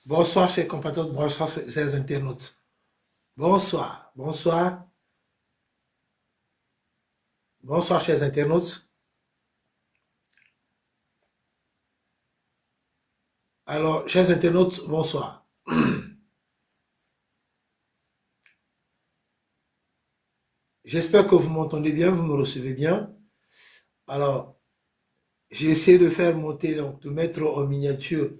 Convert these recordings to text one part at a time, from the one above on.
Bonsoir, chers compatriotes, bonsoir, chers internautes. Bonsoir, bonsoir, bonsoir, chers internautes. Alors, chers internautes, bonsoir. J'espère que vous m'entendez bien, vous me recevez bien. Alors, j'ai essayé de faire monter, donc, de mettre en miniature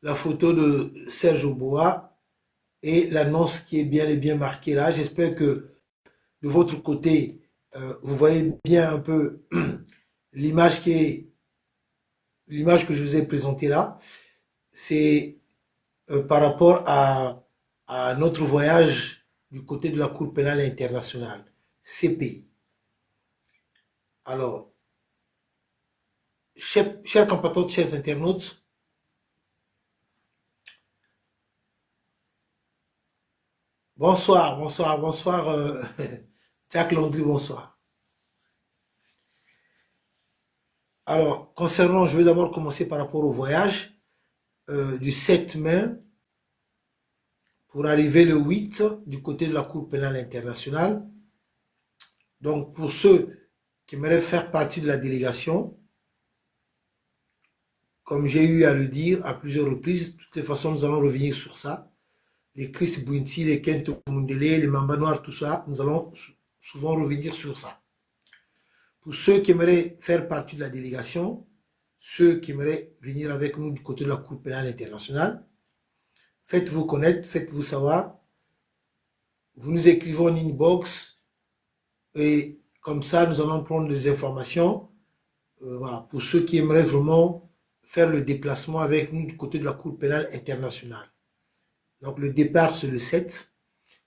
la photo de Serge Aubois et l'annonce qui est bien et bien marquée là. J'espère que de votre côté, vous voyez bien un peu l'image qui est l'image que je vous ai présentée là. C'est par rapport à notre voyage du côté de la Cour pénale internationale, CPI. Alors, chers compatriotes, chers internautes, bonsoir, bonsoir, bonsoir, Jacques Landry, bonsoir. Alors, concernant, je vais d'abord commencer par rapport au voyage du 7 mai pour arriver le 8 du côté de la Cour pénale internationale. Donc, pour ceux qui aimeraient faire partie de la délégation, comme j'ai eu à le dire à plusieurs reprises, de toutes les façons, nous allons revenir sur ça. Les Chris Bouinti, les Kent Mundele, les Mamba Noirs, tout ça, nous allons souvent revenir sur ça. Pour ceux qui aimeraient faire partie de la délégation, ceux qui aimeraient venir avec nous du côté de la Cour pénale internationale, faites-vous connaître, faites-vous savoir. Vous nous écrivez en inbox et comme ça, nous allons prendre des informations. Voilà, pour ceux qui aimeraient vraiment faire le déplacement avec nous du côté de la Cour pénale internationale. Donc le départ, c'est le 7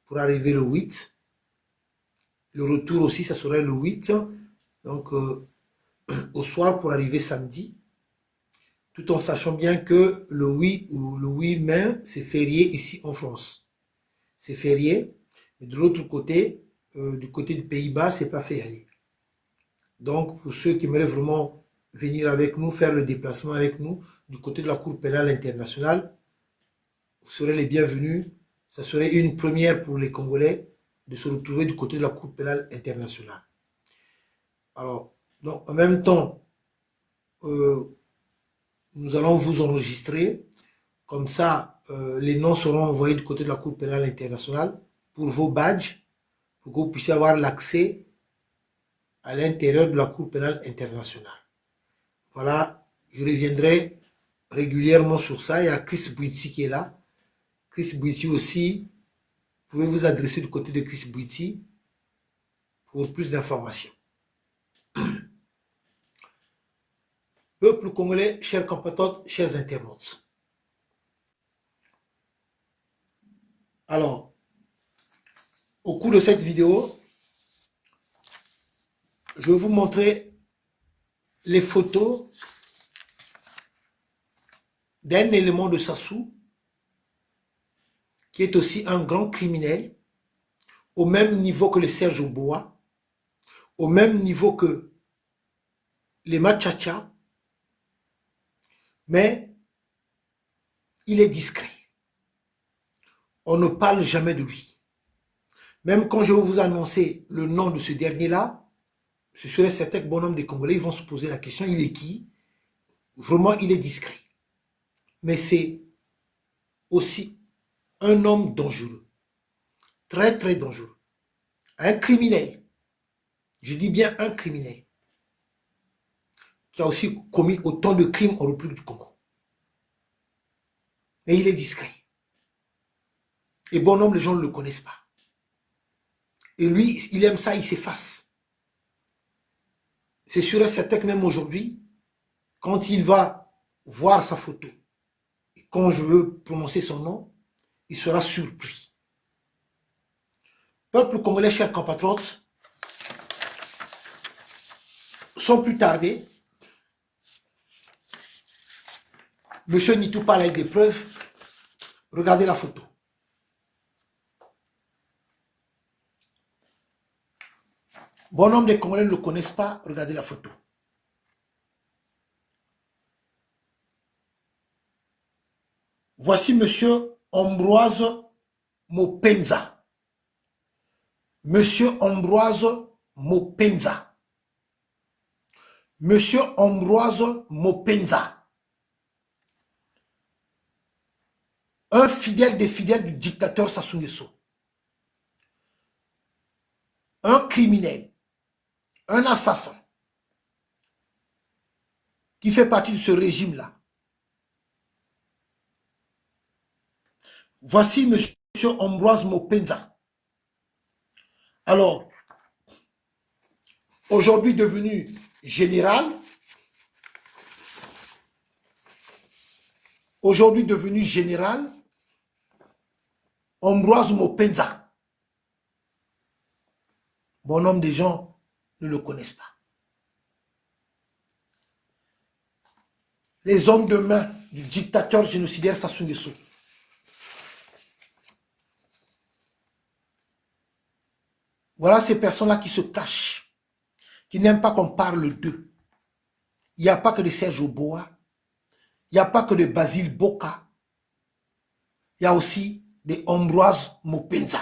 pour arriver le 8. Le retour aussi, ça serait le 8. Donc au soir pour arriver samedi. Tout en sachant bien que le 8 ou le 8 mai, c'est férié ici en France. C'est férié. Mais de l'autre côté, du côté du Pays-Bas, c'est pas férié. Donc pour ceux qui aimeraient vraiment venir avec nous, faire le déplacement avec nous du côté de la Cour pénale internationale, vous serez les bienvenus. Ça serait une première pour les Congolais de se retrouver du côté de la Cour pénale internationale. Alors, donc, en même temps, euh, nous allons vous enregistrer. Comme ça, les noms seront envoyés du côté de la Cour pénale internationale pour vos badges, pour que vous puissiez avoir l'accès à l'intérieur de la Cour pénale internationale. Voilà, je reviendrai régulièrement sur ça. Il y a Chris Bouiti qui est là. Chris Bouiti aussi, vous pouvez vous adresser du côté de Chris Bouiti pour plus d'informations. Peuple congolais, chers compatriotes, chers internautes. Alors, au cours de cette vidéo, je vais vous montrer les photos d'un élément de Sassou qui est aussi un grand criminel, au même niveau que le Serge Aubois, au même niveau que les Machacha, mais il est discret. On ne parle jamais de lui. Même quand je vais vous annoncer le nom de ce dernier-là, ce serait certain que bon nombre des Congolais vont se poser la question, il est qui? Vraiment, il est discret. Mais c'est aussi un homme dangereux. Très, très dangereux. Un criminel. Je dis bien un criminel. Qui a aussi commis autant de crimes en République du Congo. Mais il est discret. Et bon nombre, les gens ne le connaissent pas. Et lui, il aime ça, il s'efface. C'est sûr et certain que même aujourd'hui, quand il va voir sa photo, et quand je veux prononcer son nom, il sera surpris. Peuple congolais, chers compatriotes, sans plus tarder, M. Nitou parle avec des preuves. Regardez la photo. Bon nombre de Congolais ne le connaissent pas. Regardez la photo. Voici Monsieur Ambroise Mopenza. Monsieur Ambroise Mopenza. Monsieur Ambroise Mopenza. Un fidèle des fidèles du dictateur Sassou Nguesso. Un criminel. Un assassin. Qui fait partie de ce régime-là. Voici Monsieur Ambroise Mopenza. Alors, aujourd'hui devenu général, Ambroise Mopenza. Bon nombre de gens ne le connaissent pas. Les hommes de main du dictateur génocidaire Sassou Nguesso. Voilà ces personnes-là qui se cachent, qui n'aiment pas qu'on parle d'eux. Il n'y a pas que de Serge Oboa, il n'y a pas que de Basile Boka, il y a aussi de Ambroise Mopenza.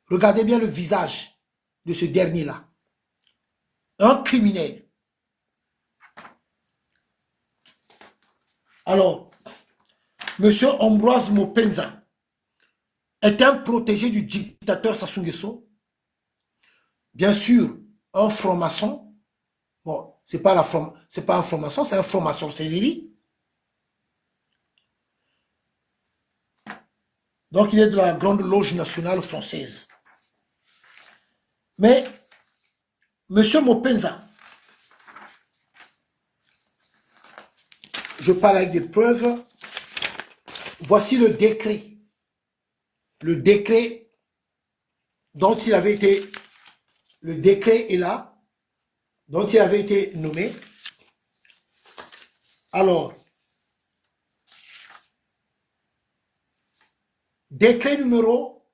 Regardez bien le visage de ce dernier-là. Un criminel. Alors, Monsieur Ambroise Mopenza est un protégé du dictateur Sassou Nguesso. Bien sûr, un franc-maçon. Bon, c'est pas un franc-maçon, c'est un franc-maçonnerie. Donc, il est de la Grande Loge nationale française. Mais, Monsieur Mopenza, je parle avec des preuves. Voici le décret. Le décret dont il avait été... Le décret est là, dont il avait été nommé. Alors, décret numéro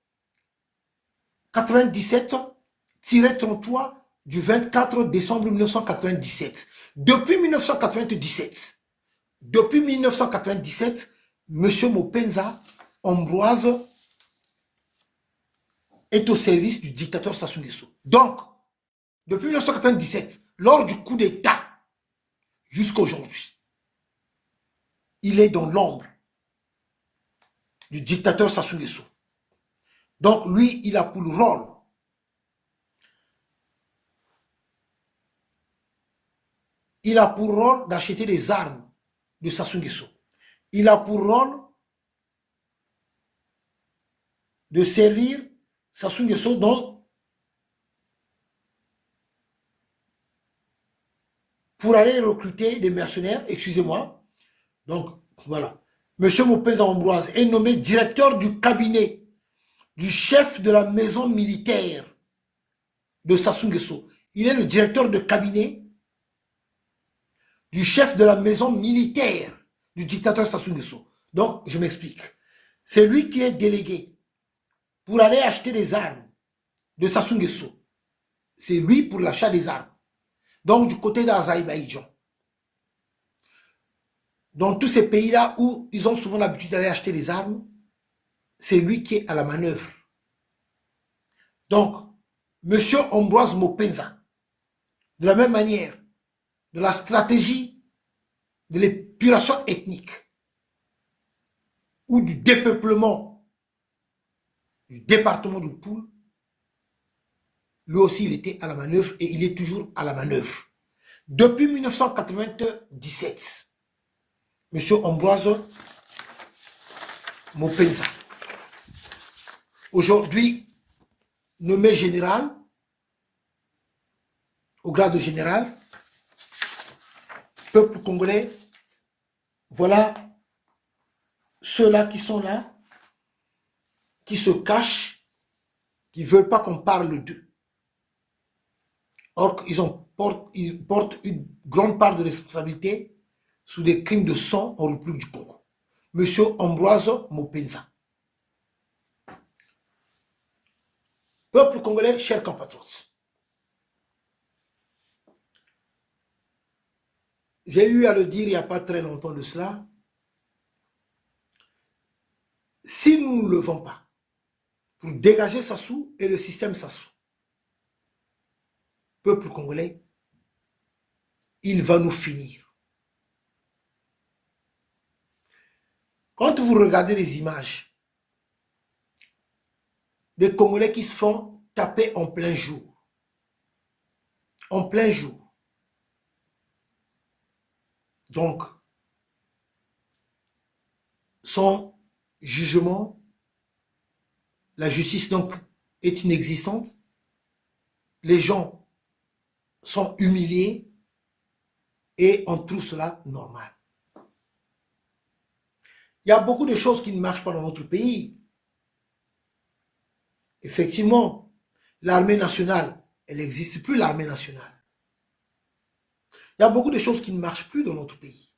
97-33 du 24 décembre 1997. Depuis 1997, M. Mopenza Ambroise est au service du dictateur Sassou Nguesso. Donc, depuis 1997, lors du coup d'État, jusqu'à aujourd'hui, il est dans l'ombre du dictateur Sassou Nguesso. Donc, lui, il a pour le rôle d'acheter des armes de Sassou Nguesso. Il a pour rôle de servir Sassou Nguesso pour aller recruter des mercenaires, excusez-moi. Donc, voilà. Monsieur Mopenza Ambroise est nommé directeur du cabinet du chef de la maison militaire de Sassou Nguesso. Il est le directeur de cabinet du chef de la maison militaire du dictateur Sassou Nguesso. Donc, je m'explique. C'est lui qui est délégué pour aller acheter des armes de Sassou Nguesso. C'est lui pour l'achat des armes. Donc, du côté d'Azerbaïdjan. Dans tous ces pays-là où ils ont souvent l'habitude d'aller acheter des armes, c'est lui qui est à la manœuvre. Donc, M. Ambroise Mopenza, de la même manière, de la stratégie de l'épuration ethnique ou du dépeuplement du département du Poul, lui aussi, il était à la manœuvre et il est toujours à la manœuvre. Depuis 1997, M. Ambroise Mopenza, aujourd'hui nommé général, au grade de général, peuple congolais, voilà ceux-là qui sont là, qui se cachent, qui ne veulent pas qu'on parle d'eux. Or, ils portent une grande part de responsabilité sous des crimes de sang en République du Congo. Monsieur Ambroise Mopenza. Peuple congolais, chers compatriotes. J'ai eu à le dire il n'y a pas très longtemps de cela. Si nous ne levons pas pour dégager Sassou et le système Sassou, peuple congolais, il va nous finir. Quand vous regardez les images des Congolais qui se font taper en plein jour, donc, son jugement, la justice donc est inexistante, les gens sont humiliés et on trouve cela normal. Il y a beaucoup de choses qui ne marchent pas dans notre pays. Effectivement, l'armée nationale, elle n'existe plus, l'armée nationale. Il y a beaucoup de choses qui ne marchent plus dans notre pays.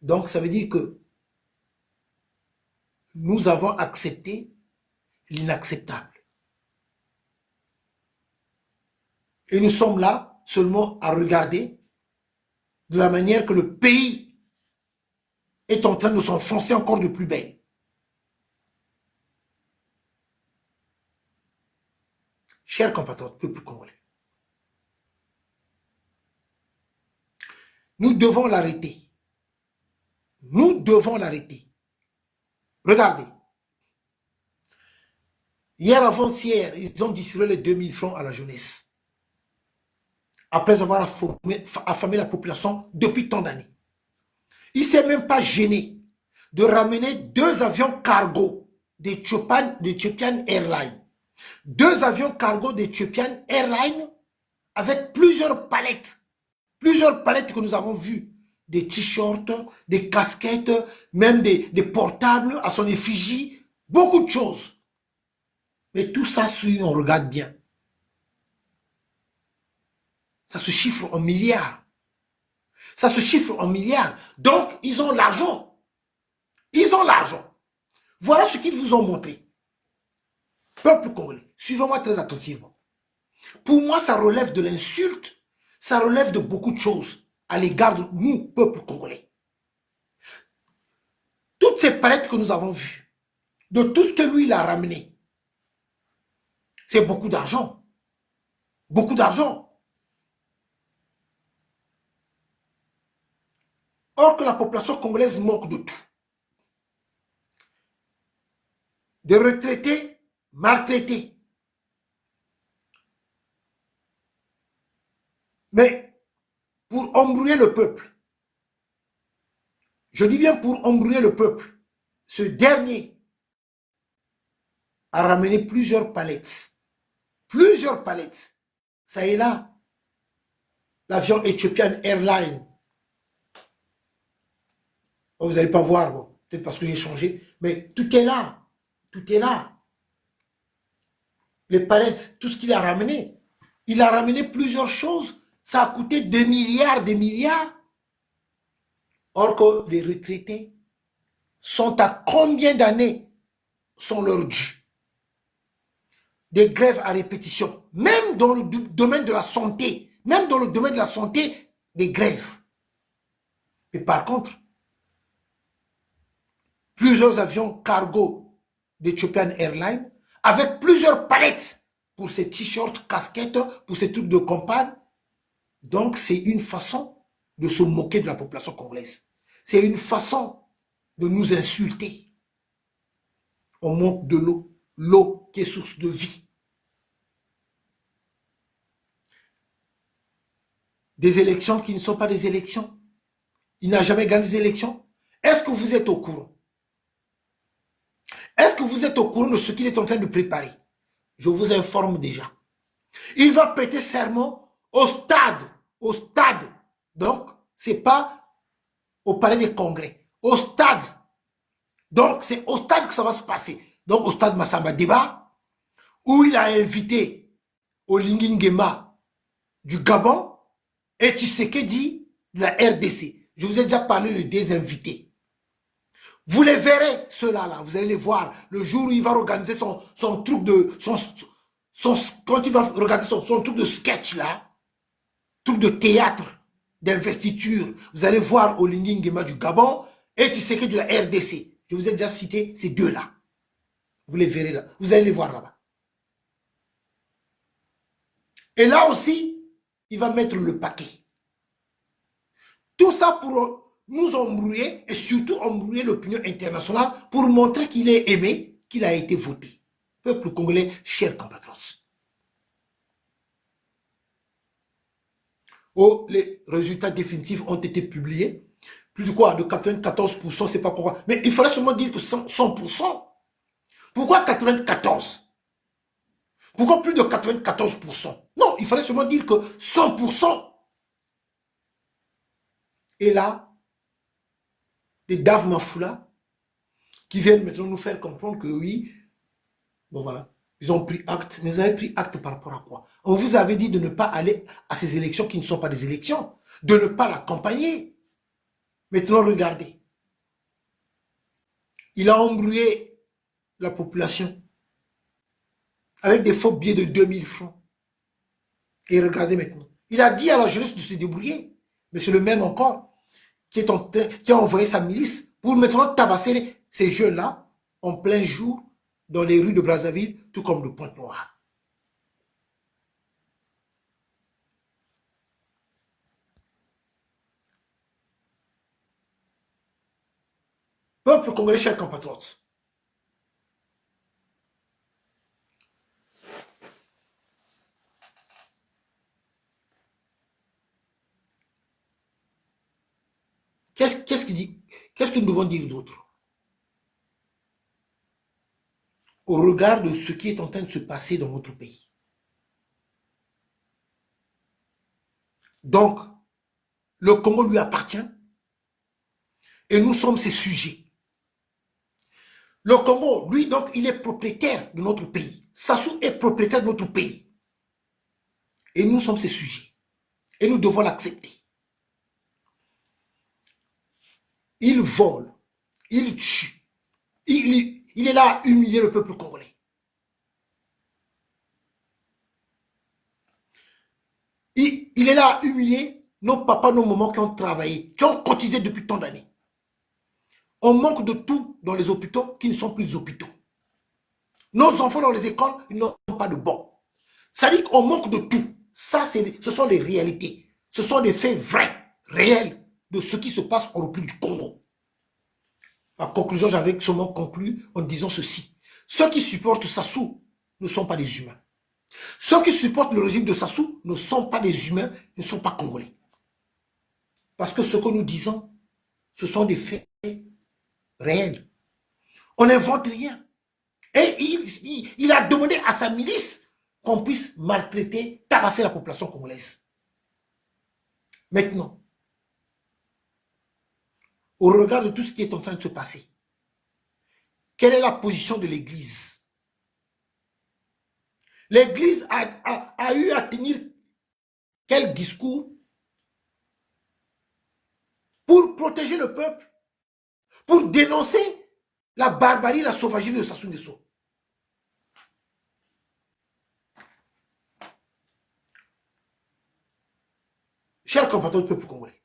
Donc, ça veut dire que nous avons accepté l'inacceptable. Et nous sommes là seulement à regarder de la manière que le pays est en train de s'enfoncer encore de plus belle. Chers compatriotes, peuple congolais, nous devons l'arrêter. Nous devons l'arrêter. Regardez. Hier avant-hier, ils ont distribué les 2000 francs à la jeunesse. Après avoir affamé la population depuis tant d'années. Il ne s'est même pas gêné de ramener 2 avions cargo d'Ethiopian Airlines. 2 avions cargo d'Ethiopian Airlines avec plusieurs palettes que nous avons vues. Des t-shirts, des casquettes, même des portables à son effigie, beaucoup de choses. Mais tout ça, si on regarde bien, ça se chiffre en milliards. Ça se chiffre en milliards. Donc, ils ont l'argent. Ils ont l'argent. Voilà ce qu'ils vous ont montré. Peuple congolais, suivez-moi très attentivement. Pour moi, ça relève de l'insulte, ça relève de beaucoup de choses à l'égard de nous, peuple congolais. Toutes ces palettes que nous avons vues, de tout ce que lui, il a ramené, c'est beaucoup d'argent. Beaucoup d'argent. Or que la population congolaise manque de tout. Des retraités maltraités. Mais pour embrouiller le peuple, je dis bien pour embrouiller le peuple, ce dernier a ramené plusieurs palettes. Plusieurs palettes. Ça est là. L'avion Ethiopian Airlines. Oh, vous n'allez pas voir, bon, peut-être parce que j'ai changé, mais tout est là. Tout est là. Les palettes, tout ce qu'il a ramené. Il a ramené plusieurs choses. Ça a coûté des milliards, des milliards. Or que les retraités sont à combien d'années sont leur dû? Des grèves à répétition. Même dans le domaine de la santé. Même dans le domaine de la santé, des grèves. Mais par contre, plusieurs avions cargo d'Ethiopian Airlines avec plusieurs palettes pour ces t-shirts, casquettes, pour ces trucs de campagne. Donc, c'est une façon de se moquer de la population congolaise. C'est une façon de nous insulter. On manque de l'eau. L'eau qui est source de vie. Des élections qui ne sont pas des élections. Il n'a jamais gagné des élections. Est-ce que vous êtes au courant? Est-ce que vous êtes au courant de ce qu'il est en train de préparer? Je vous informe déjà. Il va prêter serment au stade. Au stade. Donc, ce n'est pas au palais des congrès. Au stade. Donc, c'est au stade que ça va se passer. Donc, au stade Massamba Débat, où il a invité Olingi Nguema du Gabon et Tshisekedi de la RDC. Je vous ai déjà parlé des invités. Vous les verrez, ceux-là, là, vous allez les voir le jour où il va organiser son truc de... quand il va regarder son truc de sketch, là, truc de théâtre, d'investiture, vous allez voir Olingi Nguema du Gabon et Tshisekedi de la RDC. Je vous ai déjà cité ces deux-là. Vous les verrez là. Vous allez les voir là-bas. Et là aussi, il va mettre le paquet. Tout ça pour nous embrouiller et surtout embrouiller l'opinion internationale pour montrer qu'il est aimé, qu'il a été voté. Peuple congolais, cher compatriotes. Oh, les résultats définitifs ont été publiés. Plus de quoi? De 94%, c'est pas pourquoi. Mais il fallait seulement dire que 100%. Pourquoi 94? Pourquoi plus de 94%? Non, il fallait seulement dire que 100%. Et là, les Dave Mafoula, qui viennent maintenant nous faire comprendre que oui, bon voilà, ils ont pris acte. Mais vous avez pris acte par rapport à quoi? On vous avait dit de ne pas aller à ces élections qui ne sont pas des élections, de ne pas l'accompagner. Maintenant, regardez. Il a embrouillé la population avec des faux billets de 2000 francs. Et regardez maintenant. Il a dit à la jeunesse de se débrouiller. Mais c'est le même encore qui a envoyé sa milice pour maintenant tabasser ces jeunes-là en plein jour dans les rues de Brazzaville, tout comme le Pointe-Noire. Peuple congolais, chers compatriotes. Qu'est-ce qu'il dit? Qu'est-ce que nous devons dire d'autre? Au regard de ce qui est en train de se passer dans notre pays. Donc, le Congo lui appartient et nous sommes ses sujets. Le Congo, lui, donc, il est propriétaire de notre pays. Sassou est propriétaire de notre pays. Et nous sommes ses sujets. Et nous devons l'accepter. Il vole, il tue, il est là à humilier le peuple congolais. Il est là à humilier nos papas, nos mamans qui ont travaillé, qui ont cotisé depuis tant d'années. On manque de tout dans les hôpitaux qui ne sont plus des hôpitaux. Nos enfants dans les écoles, ils n'ont pas de bon. Ça dit qu'on manque de tout. Ça, ce sont les réalités. Ce sont des faits vrais, réels, de ce qui se passe en République du Congo. En conclusion, j'avais seulement conclu en disant ceci. Ceux qui supportent Sassou ne sont pas des humains. Ceux qui supportent le régime de Sassou ne sont pas des humains, ne sont pas congolais. Parce que ce que nous disons, ce sont des faits réels. On n'invente rien. Et il a demandé à sa milice qu'on puisse maltraiter, tabasser la population congolaise. Maintenant, au regard de tout ce qui est en train de se passer, quelle est la position de l'Église? L'Église a eu à tenir quel discours pour protéger le peuple, pour dénoncer la barbarie, la sauvagerie de Sassou Nguesso. Chers compatriotes du peuple congolais,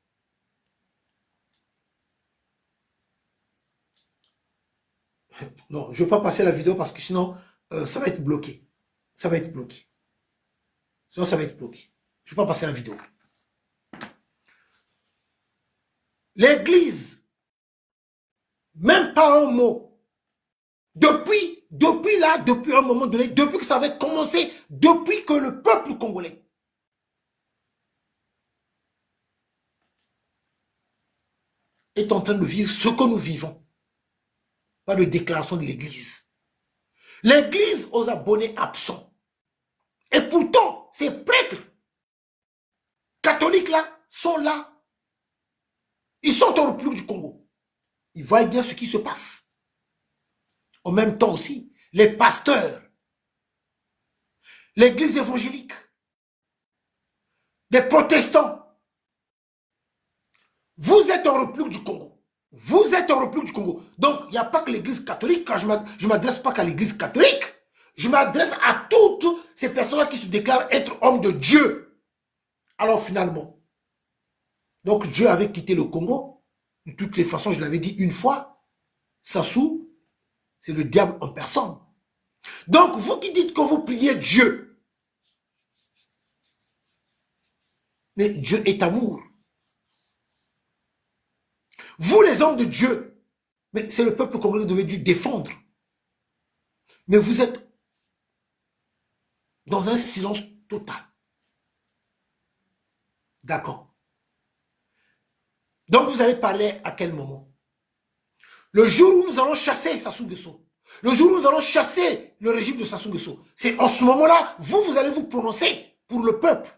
non, je ne vais pas passer la vidéo parce que sinon, ça va être bloqué. Ça va être bloqué. Sinon, ça va être bloqué. Je ne vais pas passer la vidéo. L'Église, même pas un mot. Depuis un moment donné, depuis que ça avait commencé, depuis que le peuple congolais est en train de vivre ce que nous vivons. Pas de déclaration de l'Église. L'Église aux abonnés absents. Et pourtant, ces prêtres catholiques-là sont là. Ils sont au République du Congo. Ils voient bien ce qui se passe. En même temps aussi, les pasteurs, l'Église évangélique, des protestants, vous êtes en République du Congo. Vous êtes en République du Congo. Donc, il n'y a pas que l'Église catholique. Quand je ne m'adresse pas qu'à l'Église catholique, je m'adresse à toutes ces personnes-là qui se déclarent être hommes de Dieu. Alors finalement, donc Dieu avait quitté le Congo. De toutes les façons, je l'avais dit une fois, Sassou, c'est le diable en personne. Donc, vous qui dites que vous priez Dieu, mais Dieu est amour. Vous, les hommes de Dieu, mais c'est le peuple congolais que vous devez dû défendre. Mais vous êtes dans un silence total. D'accord. Donc, vous allez parler à quel moment? Le jour où nous allons chasser Sassou Nguesso, le jour où nous allons chasser le régime de Sassou Nguesso, c'est en ce moment-là, vous allez vous prononcer pour le peuple.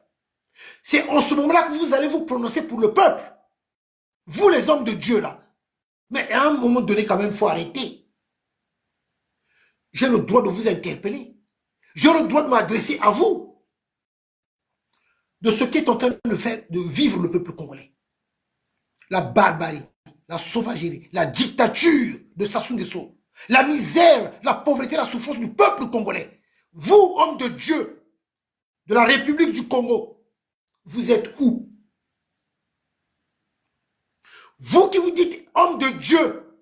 C'est en ce moment-là que vous allez vous prononcer pour le peuple. Vous, les hommes de Dieu, là. Mais à un moment donné, quand même, il faut arrêter. J'ai le droit de vous interpeller. J'ai le droit de m'adresser à vous. De ce qu'est en train de faire, de vivre le peuple congolais. La barbarie, la sauvagerie, la dictature de Sassou Nguesso, la misère, la pauvreté, la souffrance du peuple congolais. Vous, hommes de Dieu, de la République du Congo, vous êtes où? Vous qui vous dites homme de Dieu,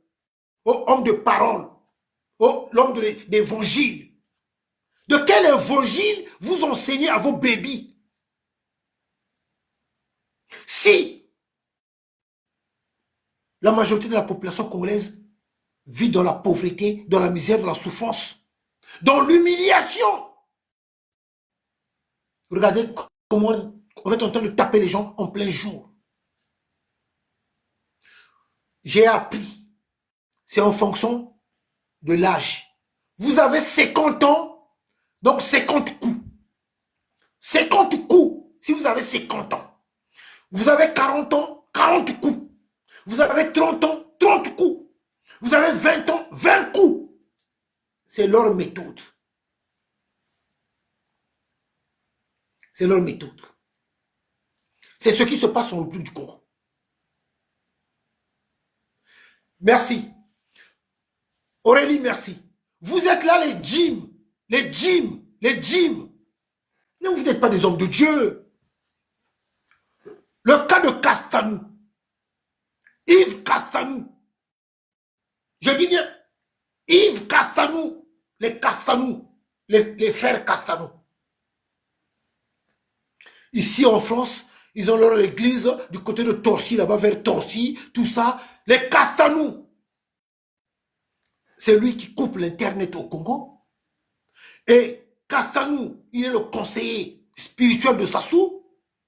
oh, homme de parole, oh, l'homme d'évangile, de quel évangile vous enseignez à vos bébés? Si la majorité de la population congolaise vit dans la pauvreté, dans la misère, dans la souffrance, dans l'humiliation. Regardez comment on est en train de taper les gens en plein jour. J'ai appris, c'est en fonction de l'âge. Vous avez 50 ans, donc 50 coups. 50 coups, si vous avez 50 ans. Vous avez 40 ans, 40 coups. Vous avez 30 ans, 30 coups. Vous avez 20 ans, 20 coups. C'est leur méthode. C'est leur méthode. C'est ce qui se passe en République du Congo. Merci. Aurélie, merci. Vous êtes là, les gyms. Les gyms. Les gyms. Non, vous n'êtes pas des hommes de Dieu. Le cas de Castanou. Yves Castanou. Je dis bien, Yves Castanou. Les Castanou. Les frères Castanou. Ici en France, ils ont leur église du côté de Torcy, là-bas vers Torcy, tout ça. Les Castanou. C'est lui qui coupe l'Internet au Congo. Et Castanou, il est le conseiller spirituel de Sassou.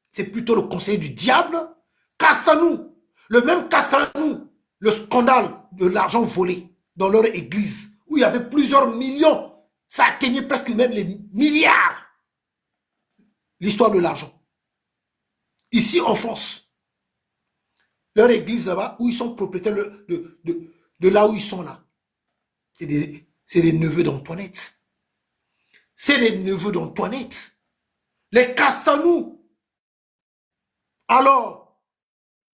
C'est plutôt le conseiller du diable. Castanou, le même Castanou, le scandale de l'argent volé dans leur église, où il y avait plusieurs millions. Ça atteignait presque même les milliards. L'histoire de l'argent. Ici en France, leur église là-bas, où ils sont propriétaires de là où ils sont là. C'est des neveux d'Antoinette. C'est des neveux d'Antoinette. Les Castanou. Alors,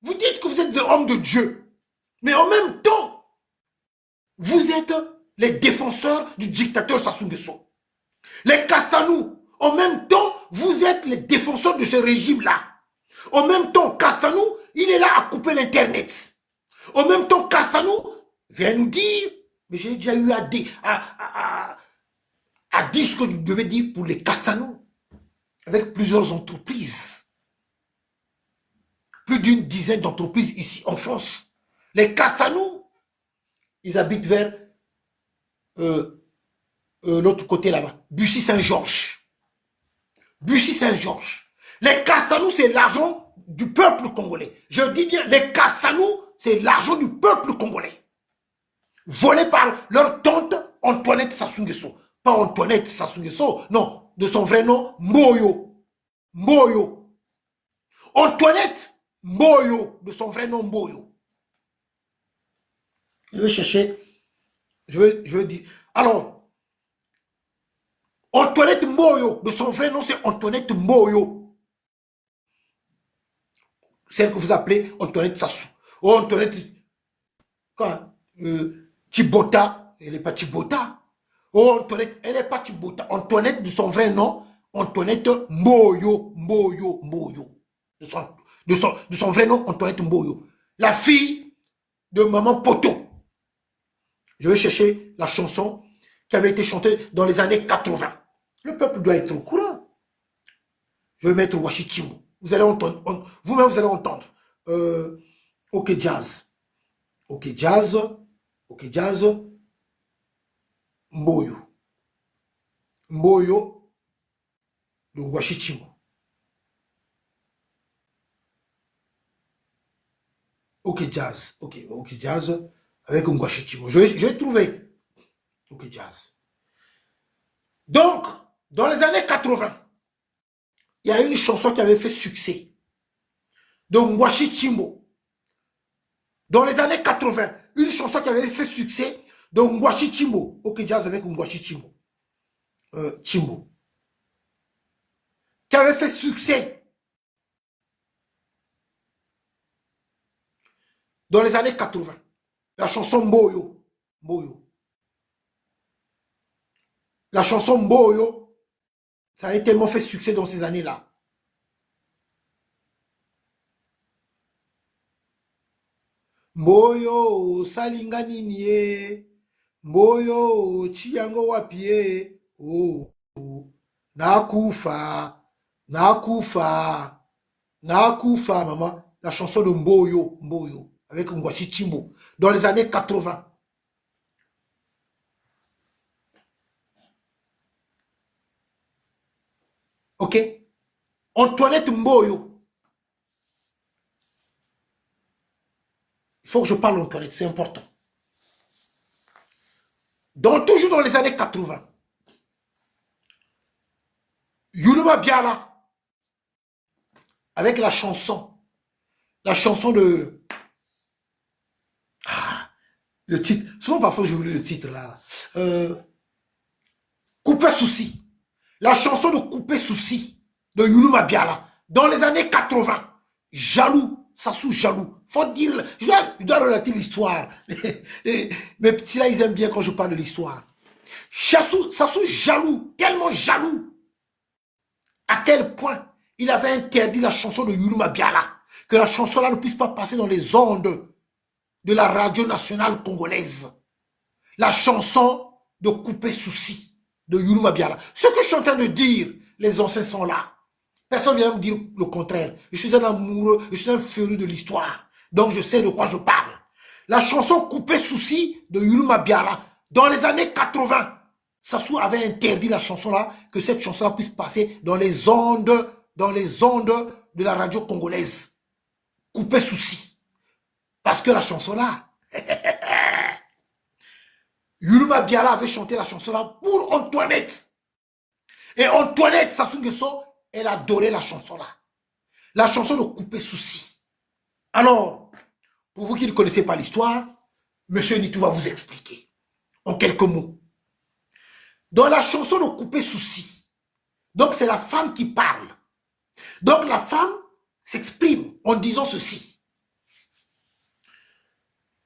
vous dites que vous êtes des hommes de Dieu, mais en même temps, vous êtes les défenseurs du dictateur Sassou Nguesso. Les Castanou, en même temps, vous êtes les défenseurs de ce régime-là. En même temps, Castanou, il est là à couper l'Internet. En même temps, Castanou vient nous dire, mais j'ai déjà eu à dire ce que tu devais dire pour les Castanou, avec plusieurs entreprises. Plus d'une dizaine d'entreprises ici en France. Les Castanou, ils habitent vers l'autre côté là-bas, Bussy-Saint-Georges. Bussy-Saint-Georges. Les Castanou, c'est l'argent du peuple congolais. Je dis bien, les Castanou, c'est l'argent du peuple congolais. Volé par leur tante Antoinette Sassou Nguesso. Pas Antoinette Sassou Nguesso, non, de son vrai nom, Mboyo. Mboyo. Antoinette Mboyo, de son vrai nom, Mboyo. Je vais chercher, je vais dire. Alors, Antoinette Mboyo, de son vrai nom, c'est Antoinette Mboyo. Celle que vous appelez Antoinette Sassou. Oh, Antoinette, quoi, Thibota, elle n'est pas Thibota. Oh, Antoinette, elle n'est pas Thibota. Antoinette, de son vrai nom, Antoinette Mboyo, Mboyo, Mboyo. De son vrai nom, Antoinette Mboyo. La fille de maman Poto. Je vais chercher la chanson qui avait été chantée dans les années 80. Le peuple doit être au courant. Je vais mettre Washichimbo. Vous allez entendre, vous-même vous allez entendre. Ok Jazz. Ok Jazz. Ok Jazz. Mboyo. Mboyo. Le Washichimbo. Ok Jazz. Ok Jazz. Avec un Washichimbo. Je vais trouver. Ok Jazz. Donc, dans les années 80, il y a une chanson qui avait fait succès. De Ngwashi Chimbo. Dans les années 80, une chanson qui avait fait succès de Ngwashi Chimbo. Ok, Jazz avec Ngwashi Chimbo. Chimbo. Qui avait fait succès dans les années 80. La chanson Mboyo. Mboyo. La chanson Mboyo, ça a tellement fait succès dans ces années-là. Mboyo, salingani nie. Mboyo, chiyango wapie. Oh, oh. Nakufa, Nakufa, Nakufa, maman. La chanson de Mboyo, Mboyo, avec Ngwashi Chimbo, dans les années 80. Ok? Antoinette Mboyo. Il faut que je parle d'Antoinette, c'est important. Toujours dans les années 80, Yuluma Biala, avec la chanson de... Ah, le titre, souvent parfois j'oublie le titre là. Couper souci. La chanson de Couper souci de Yuluma Biala, dans les années 80. Jaloux, Sassou jaloux. Faut dire, je dois relater l'histoire. Mes petits là, ils aiment bien quand je parle de l'histoire. Sassou jaloux, tellement jaloux. À quel point il avait interdit la chanson de Yuluma Biala, que la chanson là ne puisse pas passer dans les ondes de la radio nationale congolaise. La chanson de Couper souci de Yuluma Biala. Ce que je suis en train de dire, les anciens sont là. Personne ne vient me dire le contraire. Je suis un amoureux, je suis un féru de l'histoire. Donc je sais de quoi je parle. La chanson Couper souci de Yuluma Biala, dans les années 80, Sassou avait interdit la chanson là, que cette chanson là puisse passer dans les ondes de la radio congolaise. Couper souci. Parce que la chanson là, Yuluma Biala avait chanté la chanson là pour Antoinette. Et Antoinette Sassou Nguesso, elle adorait la chanson là. La chanson de Couper souci. Alors, pour vous qui ne connaissez pas l'histoire, Monsieur Nitou va vous expliquer en quelques mots. Dans la chanson de Couper souci, donc c'est la femme qui parle. Donc la femme s'exprime en disant ceci.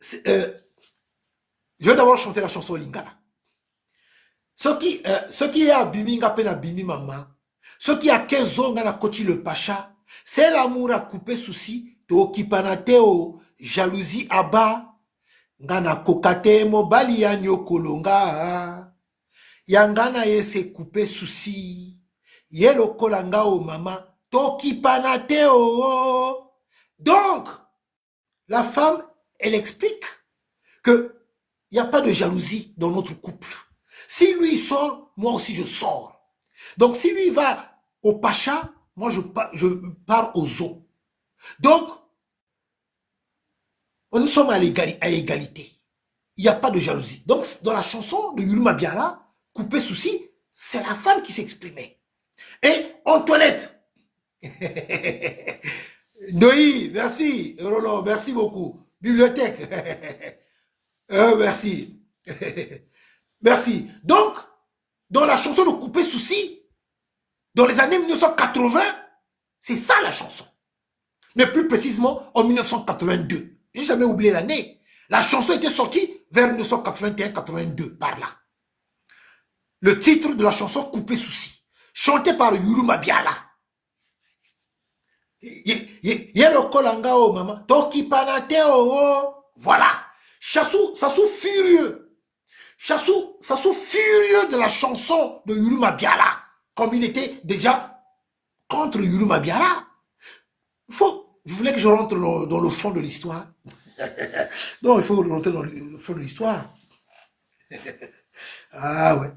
Je vais d'abord chanter la chanson Lingala. Ce qui est à Biminga Pena Bimi Mama, ce qui a 15 ans à Kochi le Pacha, c'est l'amour à couper souci, to kipanateo, jalousie aba, ngana kokate mobali ya nyokolonga, yangana ye se couper souci, yelo kolanga o mama, to kipanateo. Donc, la femme, elle explique que il n'y a pas de jalousie dans notre couple. Si lui sort, moi aussi je sors. Donc si lui va au Pacha, moi je pars au zoo. Donc, nous sommes à égalité. Il n'y a pas de jalousie. Donc dans la chanson de Yuluma Biala, Couper souci, c'est la femme qui s'exprimait. Et Antoinette, Noï, merci. Roland, merci beaucoup. Bibliothèque, merci. Merci. Donc, dans la chanson de Couper souci, dans les années 1980, c'est ça la chanson. Mais plus précisément en 1982. J'ai jamais oublié l'année. La chanson était sortie vers 1981-82, par là. Le titre de la chanson Couper souci, chanté par Yuluma Biala. Yelo kolanga o maman, toki panate o. Voilà. Sassou furieux. Sassou furieux de la chanson de Yulu Mabiala, comme il était déjà contre Yulu Mabiala. Je voulais que je rentre dans le fond de l'histoire. Non, il faut rentrer dans le fond de l'histoire. Ah ouais.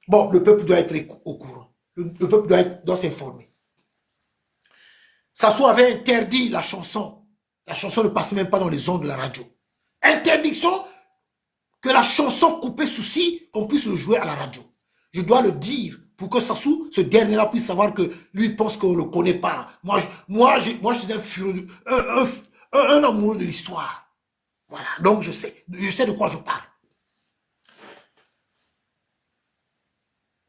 Bon, le peuple doit être au courant. Le peuple doit s'informer. Sassou avait interdit la chanson. La chanson ne passait même pas dans les ondes de la radio. Interdiction que la chanson Coupé Souci, qu'on puisse le jouer à la radio. Je dois le dire pour que Sassou, ce dernier-là, puisse savoir que lui pense qu'on ne le connaît pas. Moi, je suis un furieux, un amoureux de l'histoire. Voilà, donc je sais de quoi je parle.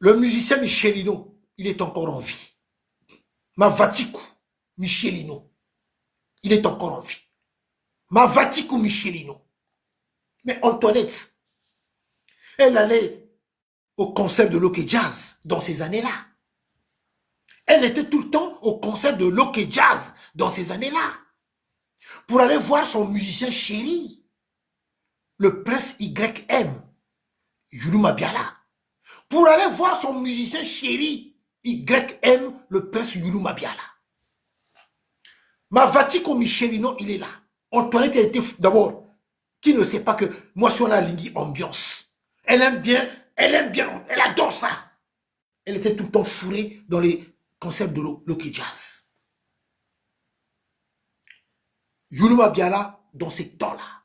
Le musicien Michelino, il est encore en vie. Mavatikou Michelino, il est encore en vie. Mavatikou Michelino. Mais Antoinette, elle allait au concert de Loke Jazz dans ces années-là. Elle était tout le temps au concert de Loke Jazz dans ces années-là. Pour aller voir son musicien chéri, le prince YM, Yulu Mabiala. Pour aller voir son musicien chéri, YM, le prince Yulu Mabiala. Mavatikou Michelino, il est là. Antoinette, elle était d'abord, qui ne sait pas que moi, si on a Lingui ambiance, elle aime bien, elle adore ça. Elle était tout le temps fourrée dans les concepts de Loke Jazz. Yulu Mabiala, dans ces temps-là,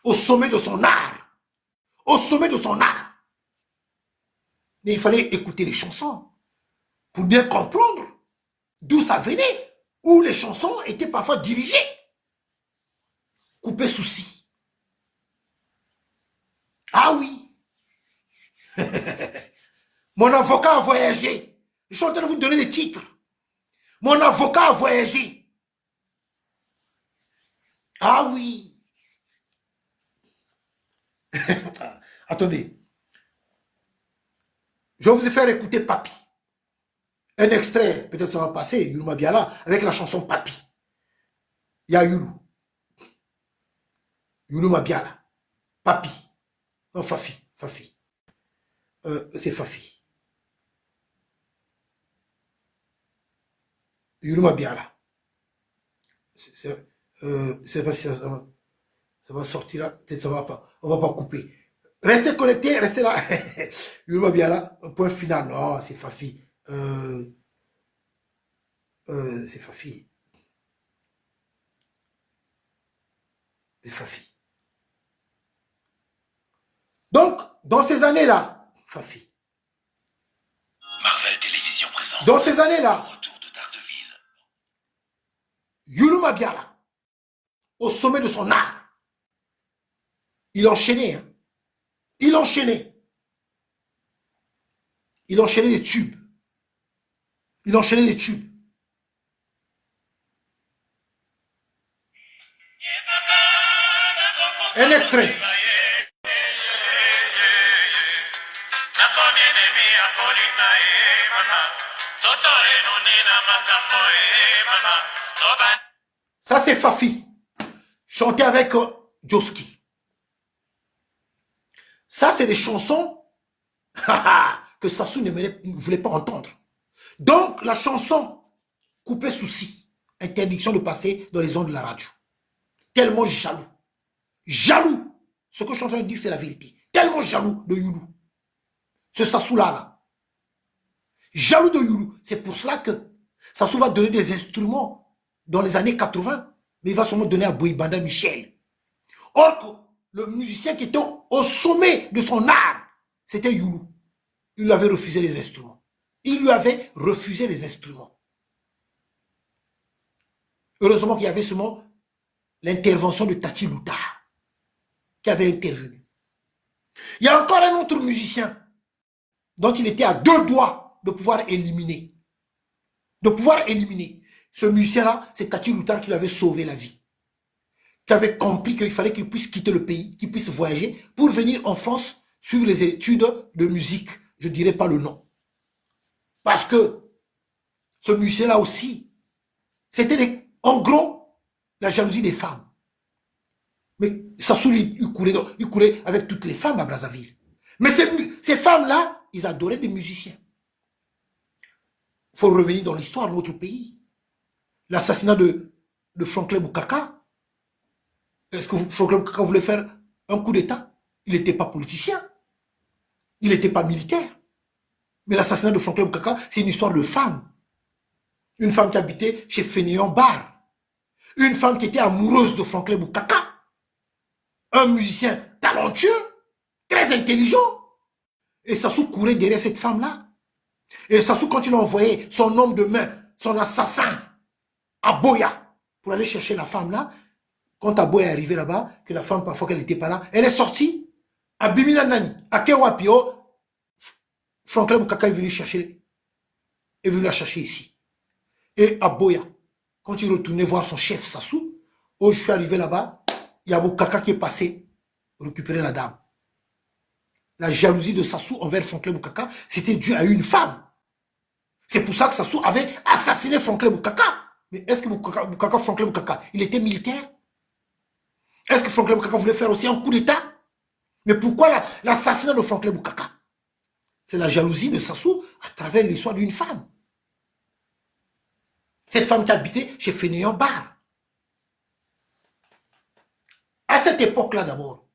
au sommet de son art, mais il fallait écouter les chansons pour bien comprendre d'où ça venait, où les chansons étaient parfois dirigées. Coupé Souci. Ah oui. Mon avocat a voyagé. Je suis en train de vous donner les titres. Mon avocat a voyagé. Ah oui. Attendez. Je vais vous faire écouter Papi. Un extrait, peut-être ça va passer, Yulu Mabiala, avec la chanson Papi. Il y a Yulu. Yulu Mabiala. Papi. Non, Fafi. C'est Fafi. Yulu Mabiala. C'est pas si ça va sortir là. Peut-être ça va pas. On va pas couper. Restez connectés, restez là. Yulu Mabiala, point final. Non, c'est Fafi. C'est Fafi. C'est Fafi. Donc, dans ces années-là, Fafi. Marvel Télévision présente. Dans ces années-là, retour de Daredevil. Yulu Mabiala, au sommet de son art, il enchaînait. Hein. Il enchaînait les tubes. Un extrait. Ça, c'est Fafi, chanté avec Joski. Ça, c'est des chansons que Sassou ne voulait pas entendre. Donc, la chanson Coupé Souci, interdiction de passer dans les ondes de la radio. Tellement jaloux. Jaloux. Ce que je suis en train de dire, c'est la vérité. Tellement jaloux de Yulu. Ce Sassou-là, là. Jaloux de Yulu. C'est pour cela que Sassou va donner des instruments dans les années 80, mais il va sûrement donner à Boïbanda Michel. Or, que le musicien qui était au sommet de son art, c'était Yulu. Il lui avait refusé les instruments. Heureusement qu'il y avait seulement l'intervention de Tati Louta qui avait intervenu. Il y a encore un autre musicien dont il était à 2 doigts de pouvoir éliminer. Ce musicien-là, c'est Tati Louta qui lui avait sauvé la vie. Qui avait compris qu'il fallait qu'il puisse quitter le pays, qu'il puisse voyager pour venir en France suivre les études de musique. Je ne dirai pas le nom. Parce que ce musicien-là aussi, c'était en gros la jalousie des femmes. Mais Sassou, il courait avec toutes les femmes à Brazzaville. Mais ces femmes-là, ils adoraient des musiciens. Il faut revenir dans l'histoire de notre pays. L'assassinat de Franklin Boukaka. Est-ce que Franklin Boukaka voulait faire un coup d'État? Il n'était pas politicien. Il n'était pas militaire. Mais l'assassinat de Franklin Boukaka, c'est une histoire de femme. Une femme qui habitait chez Fénéon Bar. Une femme qui était amoureuse de Franklin Boukaka. Un musicien talentueux, très intelligent. Et Sassou courait derrière cette femme-là. Et Sassou, quand il a envoyé son homme de main, son assassin, à Boya, pour aller chercher la femme-là, quand Aboya est arrivé là-bas, que la femme, parfois qu'elle n'était pas là, elle est sortie à Bimina Nani, à Kewapio. Franklin Boukaka est venu la chercher ici. Et Aboya, quand il retournait voir son chef Sassou, oh, je suis arrivé là-bas, il y a Boukaka qui est passé récupérer la dame. La jalousie de Sassou envers Franklin Boukaka, c'était dû à une femme. C'est pour ça que Sassou avait assassiné Franklin Boukaka. Mais est-ce que Franklin Boukaka, il était militaire? Est-ce que Franklin Boukaka voulait faire aussi un coup d'État? Mais pourquoi l'assassinat de Franklin Boukaka? C'est la jalousie de Sassou à travers l'histoire d'une femme. Cette femme qui habitait chez Fénéon Bar. À cette époque-là d'abord,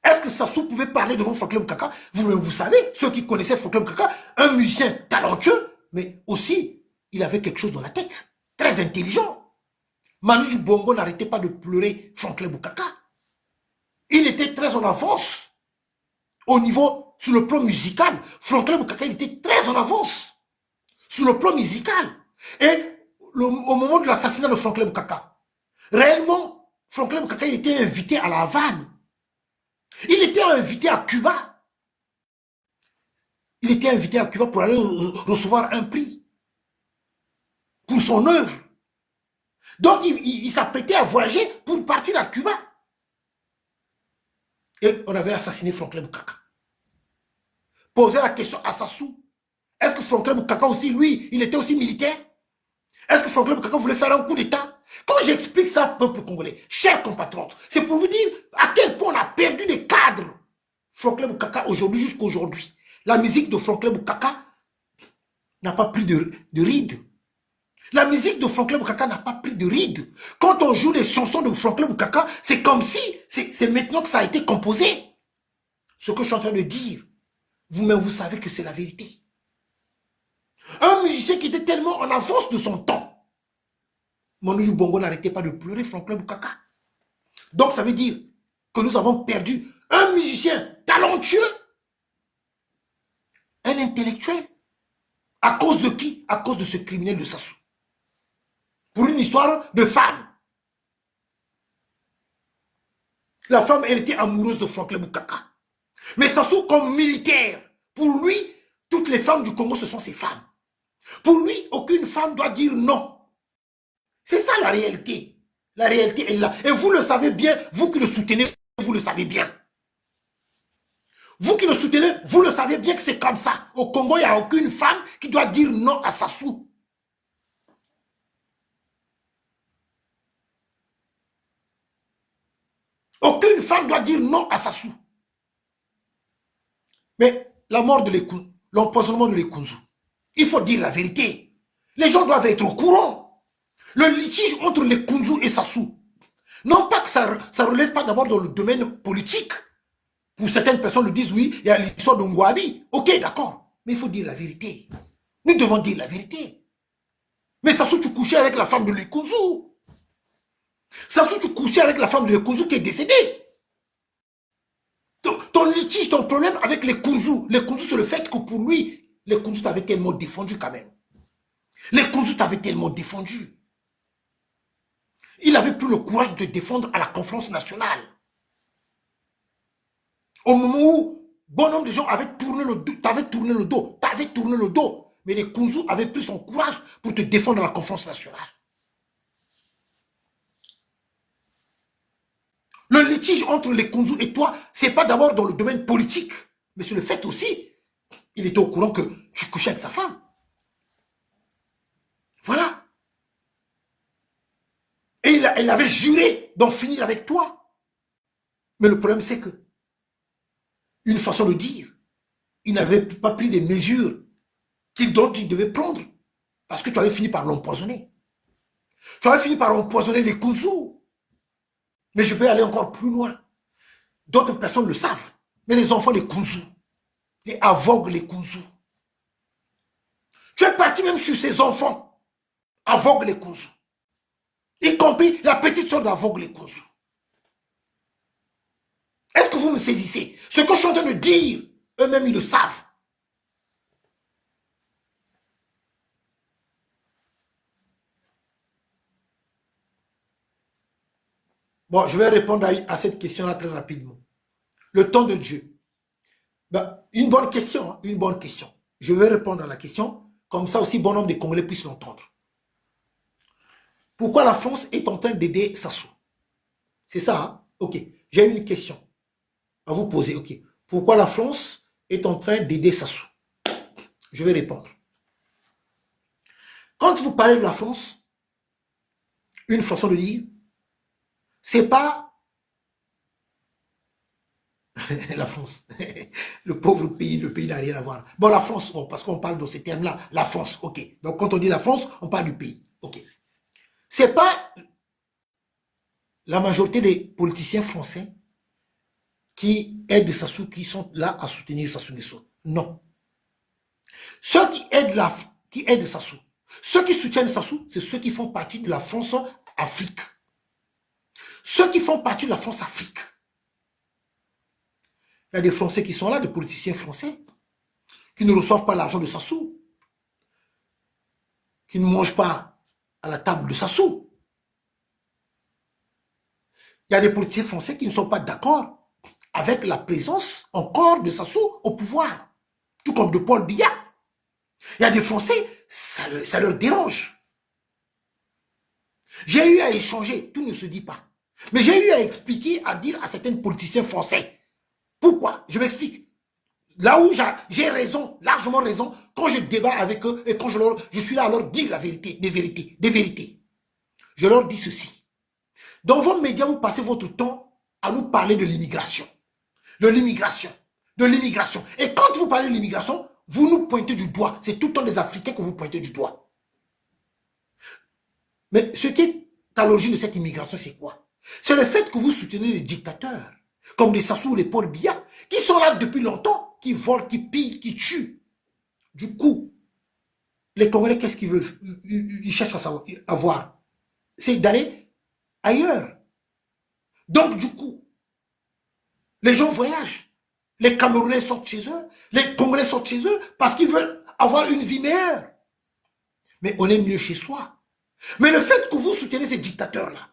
est-ce que Sassou pouvait parler devant Franklin Boukaka? Vous savez, ceux qui connaissaient Franklin Boukaka, un musicien talentueux, mais aussi, il avait quelque chose dans la tête, très intelligent. Manu Bongo n'arrêtait pas de pleurer Franklin Boukaka. Il était très en avance. Au niveau, sur le plan musical, Franklin Boukaka, il était très en avance. Sur le plan musical. Et au moment de l'assassinat de Franklin Boukaka, réellement, Franklin Boukaka, il était invité à La Havane. Il était invité à Cuba. Il était invité à Cuba pour aller recevoir un prix pour son œuvre. Donc, il s'apprêtait à voyager pour partir à Cuba. Et on avait assassiné Franklin Boukaka. Poser la question à Sassou. Est-ce que Franklin Boukaka aussi, lui, il était aussi militaire? Est-ce que Franklin Boukaka voulait faire un coup d'État? Quand j'explique ça au peuple congolais, chers compatriotes, c'est pour vous dire à quel point on a perdu des cadres. Franklin Boukaka, aujourd'hui, jusqu'à aujourd'hui, la musique de Franklin Boukaka n'a pas pris de ride. La musique de Franklin Boukaka n'a pas pris de ride. Quand on joue les chansons de Franklin Boukaka, c'est comme si c'est maintenant que ça a été composé. Ce que je suis en train de dire, vous-même, vous savez que c'est la vérité. Un musicien qui était tellement en avance de son temps. Manu Bongo n'arrêtait pas de pleurer Franklin Boukaka. Donc ça veut dire que nous avons perdu un musicien talentueux, un intellectuel. À cause de qui? À cause de ce criminel de Sassou. Pour une histoire de femme. La femme, elle était amoureuse de Franklin Boukaka. Mais Sassou, comme militaire, pour lui, toutes les femmes du Congo, ce sont ses femmes. Pour lui, aucune femme doit dire non. C'est ça la réalité. La réalité est là. Et vous le savez bien, vous qui le soutenez, vous le savez bien. Vous qui le soutenez, vous le savez bien que c'est comme ça. Au Congo, il n'y a aucune femme qui doit dire non à Sassou. Aucune femme doit dire non à Sassou. Mais la mort de l'Ekunzu, l'empoisonnement de l'Ekunzu, il faut dire la vérité. Les gens doivent être au courant. Le litige entre l'Ekunzu et Sassou, non pas que ça ne relève pas d'abord dans le domaine politique. Pour certaines personnes le disent, oui, il y a l'histoire de Ngouabi. Ok, d'accord. Mais il faut dire la vérité. Nous devons dire la vérité. Mais Sassou, tu couchais avec la femme de l'Ekunzu. Sassou, tu couchais avec la femme de l'Ekunzu qui est décédée. Ton litige, ton problème avec l'Ekunzu, c'est le fait que pour lui, l'Ekunzu t'avait tellement défendu quand même. L'Ekunzu t'avait tellement défendu. Il n'avait plus le courage de te défendre à la conférence nationale. Au moment où bon nombre de gens avaient tourné le dos, t'avais tourné le dos, mais l'Ekunzu avait pris son courage pour te défendre à la conférence nationale. Le litige entre l'Ekunzu et toi, ce n'est pas d'abord dans le domaine politique, mais c'est le fait aussi, il était au courant que tu couchais avec sa femme. Voilà. Et il avait juré d'en finir avec toi. Mais le problème, c'est que, une façon de dire, il n'avait pas pris des mesures dont il devait prendre. Parce que tu avais fini par l'empoisonner. Tu avais fini par empoisonner les Kouzous. Mais je peux aller encore plus loin. D'autres personnes le savent. Mais les enfants, les Kouzous, les aveugles, les Kouzous. Tu es parti même sur ces enfants, aveugles, les Kouzous. Y compris la petite soeur d'aveugle, les Kouzous. Est-ce que vous me saisissez? Ce que je suis en train de dire, eux-mêmes, ils le savent. Bon, je vais répondre à cette question-là très rapidement. Le temps de Dieu. Ben, une bonne question, hein, une bonne question. Je vais répondre à la question, comme ça aussi bon nombre de Congolais puissent l'entendre. Pourquoi la France est en train d'aider Sassou? C'est ça, hein? Ok. J'ai une question à vous poser. Ok. Pourquoi la France est en train d'aider Sassou? Je vais répondre. Quand vous parlez de la France, une façon de dire, c'est pas la France, le pauvre pays, le pays n'a rien à voir. Bon, la France, bon, parce qu'on parle de ces termes-là, la France, ok. Donc quand on dit la France, on parle du pays, ok. C'est pas la majorité des politiciens français qui aident Sassou, qui sont là à soutenir Sassou Nguesso. Non. Ceux qui aident Sassou, ceux qui soutiennent Sassou, c'est ceux qui font partie de la France Afrique. Ceux qui font partie de la France Afrique. Il y a des Français qui sont là, des politiciens français, qui ne reçoivent pas l'argent de Sassou, qui ne mangent pas à la table de Sassou. Il y a des politiciens français qui ne sont pas d'accord avec la présence encore de Sassou au pouvoir, tout comme de Paul Biya. Il y a des Français, ça leur dérange. J'ai eu à échanger, tout ne se dit pas, mais j'ai eu à expliquer, à dire à certains politiciens français, pourquoi? Je m'explique. Là où j'ai raison, largement raison, quand je débat avec eux et quand je suis là à leur dire la vérité, des vérités. Je leur dis ceci. Dans vos médias, vous passez votre temps à nous parler de l'immigration. De l'immigration. De l'immigration. Et quand vous parlez de l'immigration, vous nous pointez du doigt. C'est tout le temps des Africains que vous pointez du doigt. Mais ce qui est à l'origine de cette immigration, c'est quoi? C'est le fait que vous soutenez les dictateurs, comme les Sassou ou les Paul Biya, qui sont là depuis longtemps, qui volent, qui pillent, qui tuent. Du coup, les Congolais, qu'est-ce qu'ils veulent? Ils cherchent à voir. C'est d'aller ailleurs. Donc, du coup, les gens voyagent. Les Camerounais sortent chez eux, les Congolais sortent chez eux parce qu'ils veulent avoir une vie meilleure. Mais on est mieux chez soi. Mais le fait que vous soutenez ces dictateurs-là,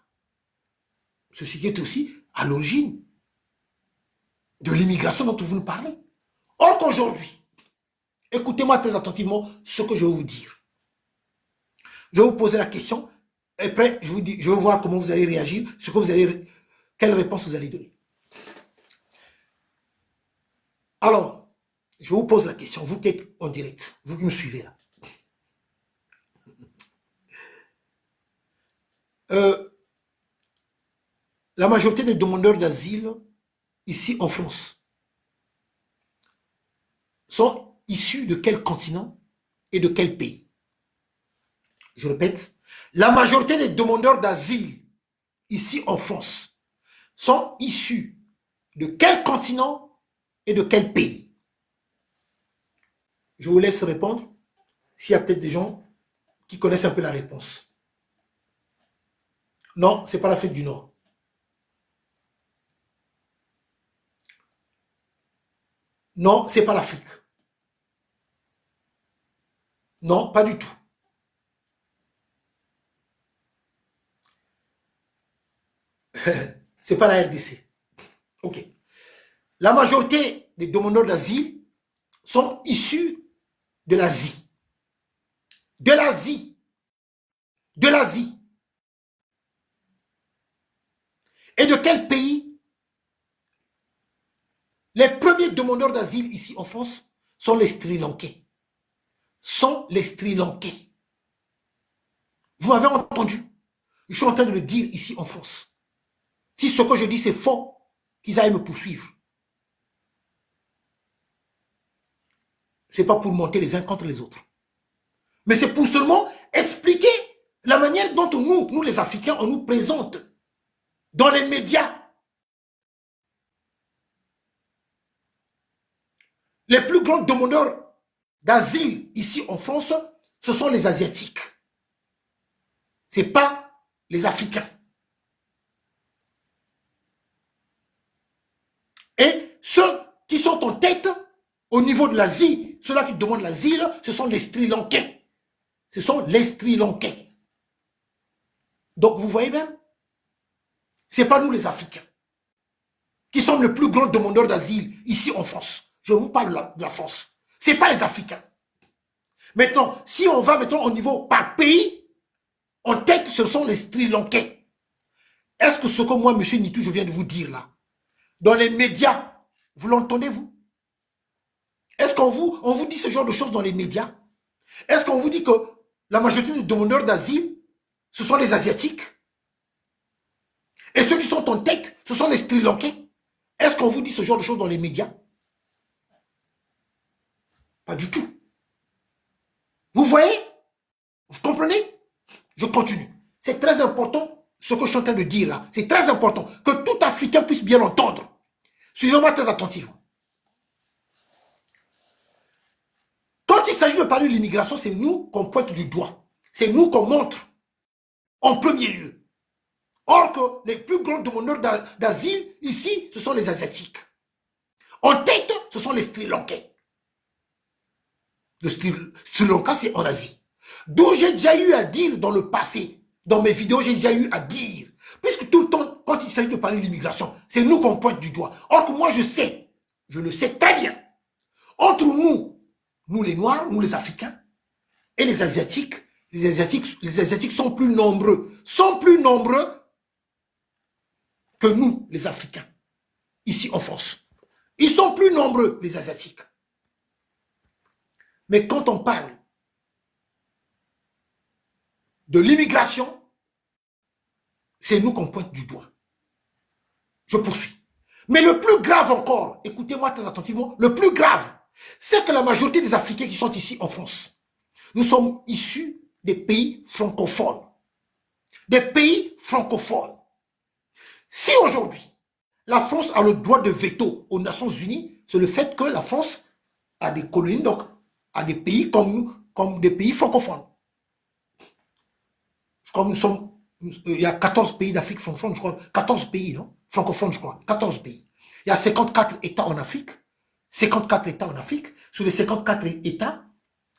ceci est aussi à l'origine de l'immigration dont vous nous parlez. Or qu'aujourd'hui, écoutez-moi très attentivement ce que je vais vous dire. Je vais vous poser la question, et après, je vais voir comment vous allez réagir, quelle réponse vous allez donner. Alors, je vous pose la question, vous qui êtes en direct, vous qui me suivez là. La majorité des demandeurs d'asile ici en France sont issus de quel continent et de quel pays? Je répète, la majorité des demandeurs d'asile ici en France sont issus de quel continent et de quel pays? Je vous laisse répondre s'il y a peut-être des gens qui connaissent un peu la réponse. Non, ce n'est pas l'Afrique du Nord. Non, ce n'est pas l'Afrique. Non, pas du tout. Ce n'est pas la RDC. Ok. La majorité des demandeurs d'asile sont issus de l'Asie. De l'Asie. De l'Asie. Et de quel pays? Les premiers demandeurs d'asile ici en France sont les Sri Lankais. Sont les Sri Lankais. Vous m'avez entendu? Je suis en train de le dire ici en France. Si ce que je dis c'est faux, qu'ils aillent me poursuivre. Ce n'est pas pour monter les uns contre les autres. Mais c'est pour seulement expliquer la manière dont nous les Africains, on nous présente dans les médias. Les plus grands demandeurs d'asile ici en France, ce sont les Asiatiques. Ce n'est pas les Africains. Et ceux qui sont en tête au niveau de l'Asie, ceux-là qui demandent l'asile, ce sont les Sri Lankais. Ce sont les Sri Lankais. Donc vous voyez bien, ce n'est pas nous les Africains qui sommes les plus grands demandeurs d'asile ici en France. Je vous parle de la France. Ce n'est pas les Africains. Maintenant, si on va maintenant au niveau par pays, en tête, ce sont les Sri Lankais. Est-ce que ce que moi, M. Nitou, je viens de vous dire là, dans les médias, vous l'entendez, vous? Est-ce qu'on vous dit ce genre de choses dans les médias? Est-ce qu'on vous dit que la majorité des demandeurs d'asile, ce sont les Asiatiques? Et ceux qui sont en tête, ce sont les Sri Lankais? Est-ce qu'on vous dit ce genre de choses dans les médias? Pas du tout. Vous voyez? Vous comprenez? Je continue. C'est très important ce que je suis en train de dire là. C'est très important que tout Africain puisse bien l'entendre. Suivez-moi très attentivement. Quand il s'agit de parler de l'immigration, c'est nous qu'on pointe du doigt. C'est nous qu'on montre en premier lieu. Or que les plus grands demandeurs d'asile ici, ce sont les Asiatiques. En tête, ce sont les Sri Lankais. Le Sri Lanka, c'est en Asie. D'où j'ai déjà eu à dire dans le passé, dans mes vidéos, j'ai déjà eu à dire. Puisque tout le temps, quand il s'agit de parler de l'immigration, c'est nous qu'on pointe du doigt. Or que moi, je le sais très bien. Entre nous les Noirs, nous les Africains, et les Asiatiques sont plus nombreux. Que nous, les Africains, ici en France. Ils sont plus nombreux, les Asiatiques. Mais quand on parle de l'immigration, c'est nous qu'on pointe du doigt. Je poursuis. Mais le plus grave encore, écoutez-moi très attentivement, le plus grave, c'est que la majorité des Africains qui sont ici en France, nous sommes issus des pays francophones. Des pays francophones. Si aujourd'hui, la France a le droit de veto aux Nations Unies, c'est le fait que la France a des colonies, donc a des pays comme des pays francophones. Comme nous sommes, il y a 14 pays d'Afrique francophone, je crois, 14 pays, non? Francophones, je crois, 14 pays. Il y a 54 États en Afrique. 54 États en Afrique. Sur les 54 États,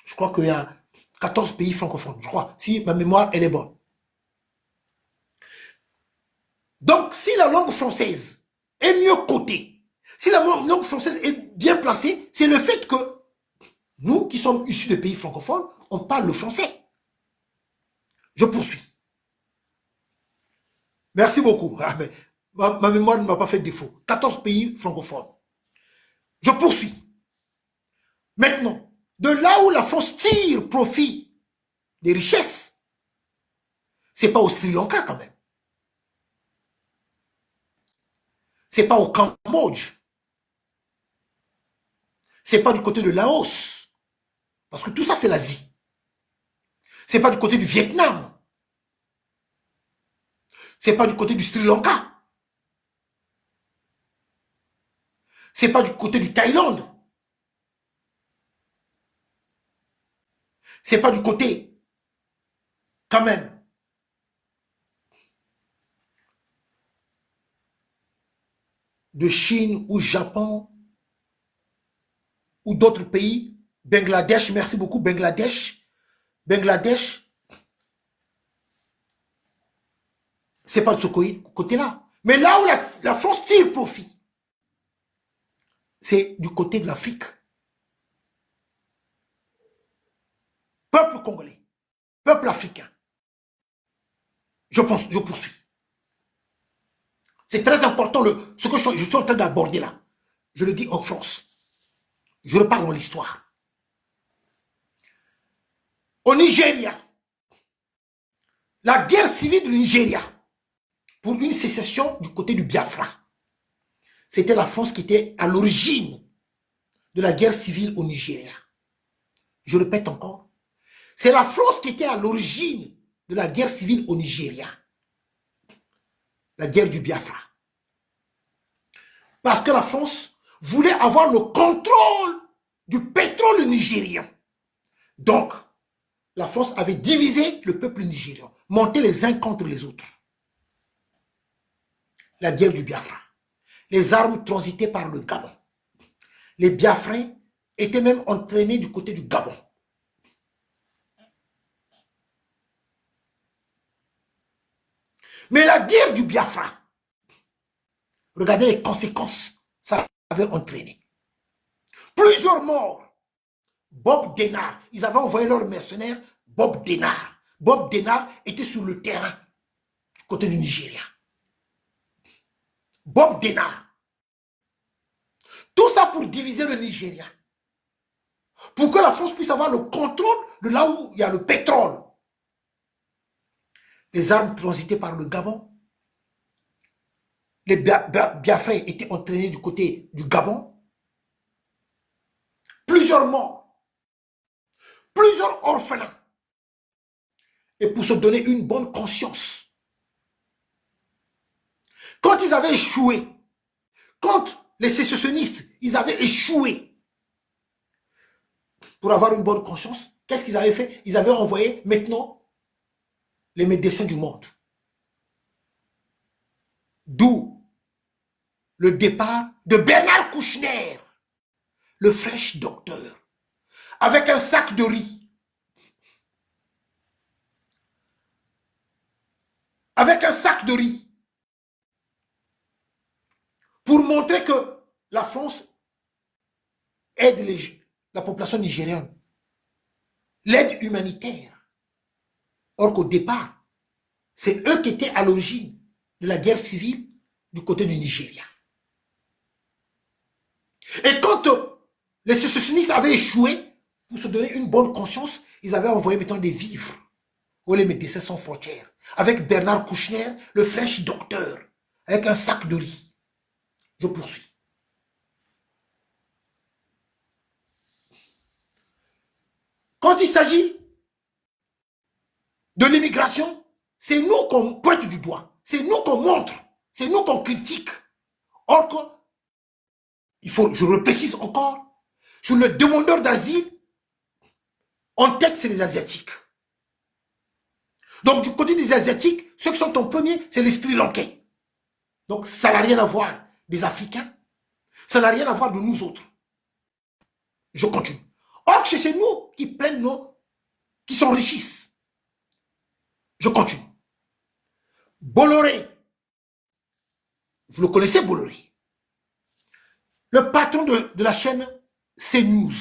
je crois qu'il y a 14 pays francophones, je crois, si ma mémoire elle est bonne. Donc, si la langue française est mieux cotée, si la langue française est bien placée, c'est le fait que nous, qui sommes issus des pays francophones, on parle le français. Je poursuis. Merci beaucoup. Ah, mais ma mémoire ne m'a pas fait défaut. 14 pays francophones. Je poursuis. Maintenant, de là où la France tire profit des richesses, c'est pas au Sri Lanka quand même. C'est pas au Cambodge. C'est pas du côté de Laos. Parce que tout ça, c'est l'Asie. C'est pas du côté du Vietnam. C'est pas du côté du Sri Lanka. C'est pas du côté du Thaïlande. C'est pas du côté, quand même, de Chine ou Japon ou d'autres pays. Bangladesh, merci beaucoup, Bangladesh. Bangladesh, c'est pas de ce côté-là. Mais là où la France tire profit, c'est du côté de l'Afrique. Peuple congolais, peuple africain. Je poursuis. C'est très important ce que je suis en train d'aborder là. Je le dis en France. Je repars dans l'histoire. Au Nigeria, la guerre civile du Nigeria pour une sécession du côté du Biafra. c'était la France qui était à l'origine de la guerre civile au Nigeria. Je répète encore, c'est la France qui était à l'origine de la guerre civile au Nigeria. La guerre du Biafra. Parce que la France voulait avoir le contrôle du pétrole nigérien. Donc, la France avait divisé le peuple nigérian, monté les uns contre les autres. La guerre du Biafra. Les armes transitaient par le Gabon. Les Biafrais étaient même entraînés du côté du Gabon. Mais la guerre du Biafra, regardez les conséquences ça avait entraîné. Plusieurs morts. Bob Denard, ils avaient envoyé leur mercenaire Bob Denard. Bob Denard était sur le terrain du côté du Nigeria. Bob Denard. Tout ça pour diviser le Nigeria. Pour que la France puisse avoir le contrôle de là où il y a le pétrole. Les armes transitaient par le Gabon. Les Biafrais étaient entraînés du côté du Gabon. Plusieurs morts. Plusieurs orphelins. Et pour se donner une bonne conscience. Quand ils avaient échoué, quand les sécessionnistes, ils avaient échoué pour avoir une bonne conscience, qu'est-ce qu'ils avaient fait? Ils avaient envoyé maintenant les médecins du monde. D'où le départ de Bernard Kouchner, le French docteur, avec un sac de riz. Avec un sac de riz. Pour montrer que la France aide la population nigérienne. L'aide humanitaire. Or qu'au départ, c'est eux qui étaient à l'origine de la guerre civile du côté du Nigeria. Et quand les sécessionnistes avaient échoué, pour se donner une bonne conscience, ils avaient envoyé maintenant des vivres aux les médecins sans frontières, avec Bernard Kouchner, le French docteur, avec un sac de riz. Je poursuis. Quand il s'agit de l'immigration, c'est nous qu'on pointe du doigt, c'est nous qu'on montre, c'est nous qu'on critique. Or que, je reprécise encore, sur le demandeur d'asile, en tête, c'est les Asiatiques. Donc, du côté des Asiatiques, ceux qui sont en premier, c'est les Sri Lankais. Donc, ça n'a rien à voir des Africains. Ça n'a rien à voir de nous autres. Je continue. Or, c'est nous qui prennent qui s'enrichissent. Je continue. Bolloré. Vous le connaissez, Bolloré. Le patron de la chaîne CNews.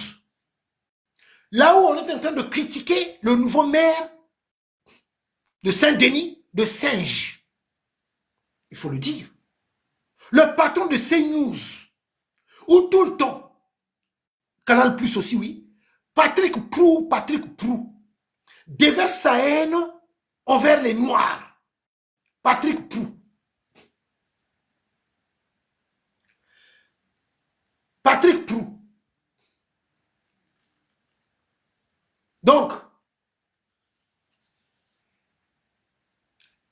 Là où on est en train de critiquer le nouveau maire de Saint-Denis, de Singe. Il faut le dire. Le patron de CNews, où tout le temps, Canal Plus aussi, oui, Patrick Prou, déverse sa haine envers les Noirs. Patrick Prou. Patrick Prou. Donc,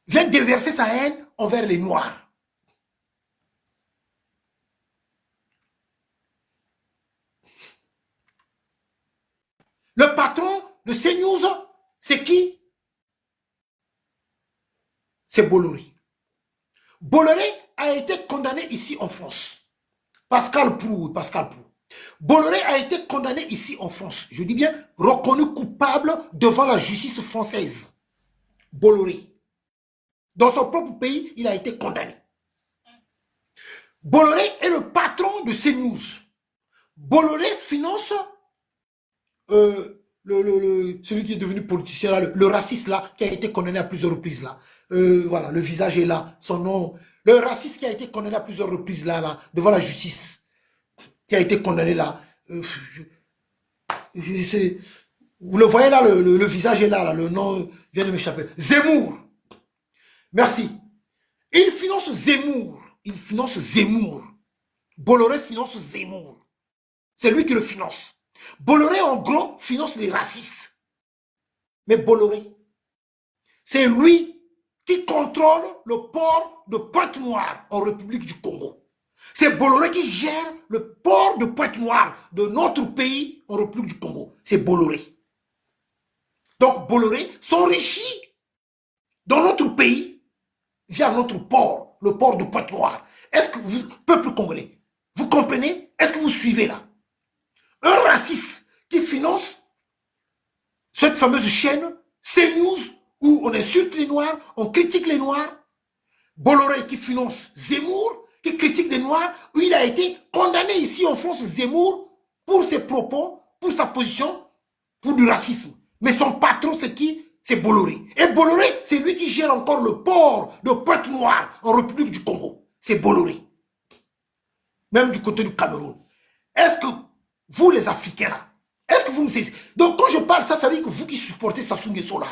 vient déverser sa haine envers les Noirs. Le patron de CNews, c'est qui? C'est Bolloré. Bolloré a été condamné ici en France. Pascal Prou. Bolloré a été condamné ici en France. Je dis bien reconnu coupable devant la justice française. Bolloré. Dans son propre pays, il a été condamné. Bolloré est le patron de CNews. Bolloré finance celui qui est devenu politicien, là, le raciste là, qui a été condamné à plusieurs reprises là. Voilà, le visage est là, son nom. Le raciste qui a été condamné à plusieurs reprises là, devant la justice, qui a été condamné là. Vous le voyez là, le visage est là, le nom vient de m'échapper. Zemmour. Merci. Il finance Zemmour. Bolloré finance Zemmour. C'est lui qui le finance. Bolloré, en gros, finance les racistes. Mais Bolloré, c'est lui qui contrôle le port de Pointe-Noire en République du Congo. C'est Bolloré qui gère le port de Pointe-Noire de notre pays en République du Congo. C'est Bolloré. Donc Bolloré s'enrichit dans notre pays via notre port, le port de Pointe-Noire. Est-ce que vous, peuple congolais, vous comprenez? Est-ce que vous suivez là? Un raciste qui finance cette fameuse chaîne CNews où on insulte les Noirs, on critique les Noirs. Bolloré qui finance Zemmour, qui critique les Noirs, où il a été condamné ici en France, Zemmour, pour ses propos, pour sa position, pour du racisme. Mais son patron, c'est qui? C'est Bolloré. Et Bolloré, c'est lui qui gère encore le port de Pointe-Noire en République du Congo. C'est Bolloré. Même du côté du Cameroun. Est-ce que vous, les Africains, là, est-ce que vous me saisissez? Donc, quand je parle ça, ça veut dire que vous qui supportez Sassou Nguesso, là,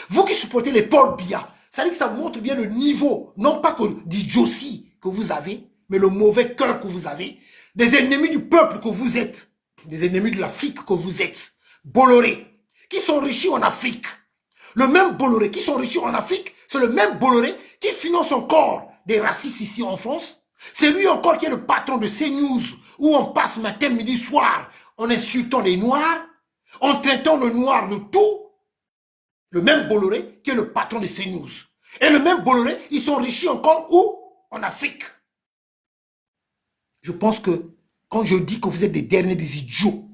vous qui supportez les Paul Biya, ça veut dire que ça montre bien le niveau, non pas que d'idiotie que vous avez, mais le mauvais cœur que vous avez, des ennemis du peuple que vous êtes, des ennemis de l'Afrique que vous êtes. Bolloré, qui sont riches en Afrique. Le même Bolloré qui sont riches en Afrique, c'est le même Bolloré qui finance encore des racistes ici en France. C'est lui encore qui est le patron de CNews, où on passe matin, midi, soir, en insultant les Noirs, en traitant le Noir de tout. Le même Bolloré qui est le patron de CNews. Et le même Bolloré, ils sont riches encore où? En Afrique. Je pense que quand je dis que vous êtes des derniers des idiots,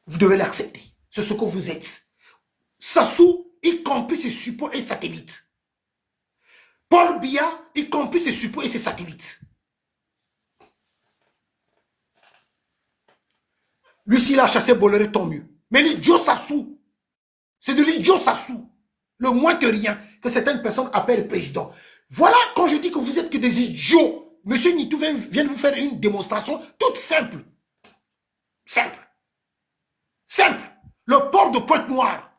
vous devez l'accepter. C'est ce que vous êtes. Sassou, y compris ses supports et satellites. Paul Biya, y compris ses supports et ses satellites. Lui, s'il a chassé Bolloré, tant mieux. Mais l'idiot Sassou, c'est de l'idiot Sassou. Le moins que rien que certaines personnes appellent président. Voilà quand je dis que vous êtes que des idiots. Monsieur Nitou vient de vous faire une démonstration toute simple. Simple. Simple. Le port de Pointe-Noire.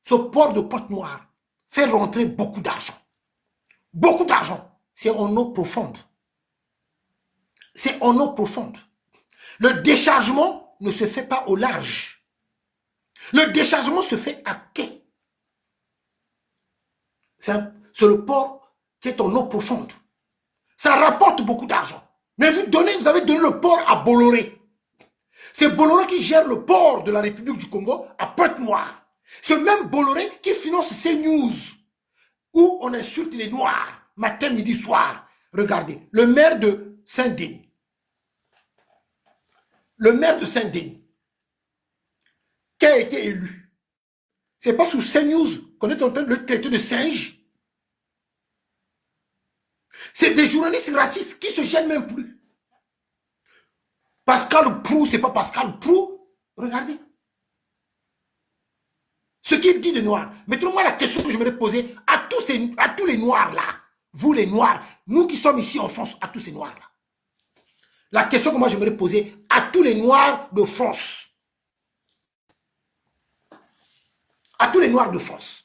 Ce port de Pointe-Noire fait rentrer beaucoup d'argent. Beaucoup d'argent. C'est en eau profonde. C'est en eau profonde. Le déchargement ne se fait pas au large. Le déchargement se fait à quai. C'est le port qui est en eau profonde. Ça rapporte beaucoup d'argent. Mais vous avez donné le port à Bolloré. C'est Bolloré qui gère le port de la République du Congo à Pointe-Noire. C'est même Bolloré qui finance CNews, où on insulte les Noirs, matin, midi, soir. Regardez, le maire de Saint-Denis. Le maire de Saint-Denis, qui a été élu. C'est pas sous CNews qu'on est en train de le traiter de singe. C'est des journalistes racistes qui se gênent même plus. Pascal Prou, c'est pas Pascal Prou. Regardez. Ce qu'il dit de Noirs. Mettez-moi la question que je vais poser à tous les Noirs là. Vous les Noirs, nous qui sommes ici en France, à tous ces Noirs là. La question que moi j'aimerais poser à tous les Noirs de France. À tous les Noirs de France.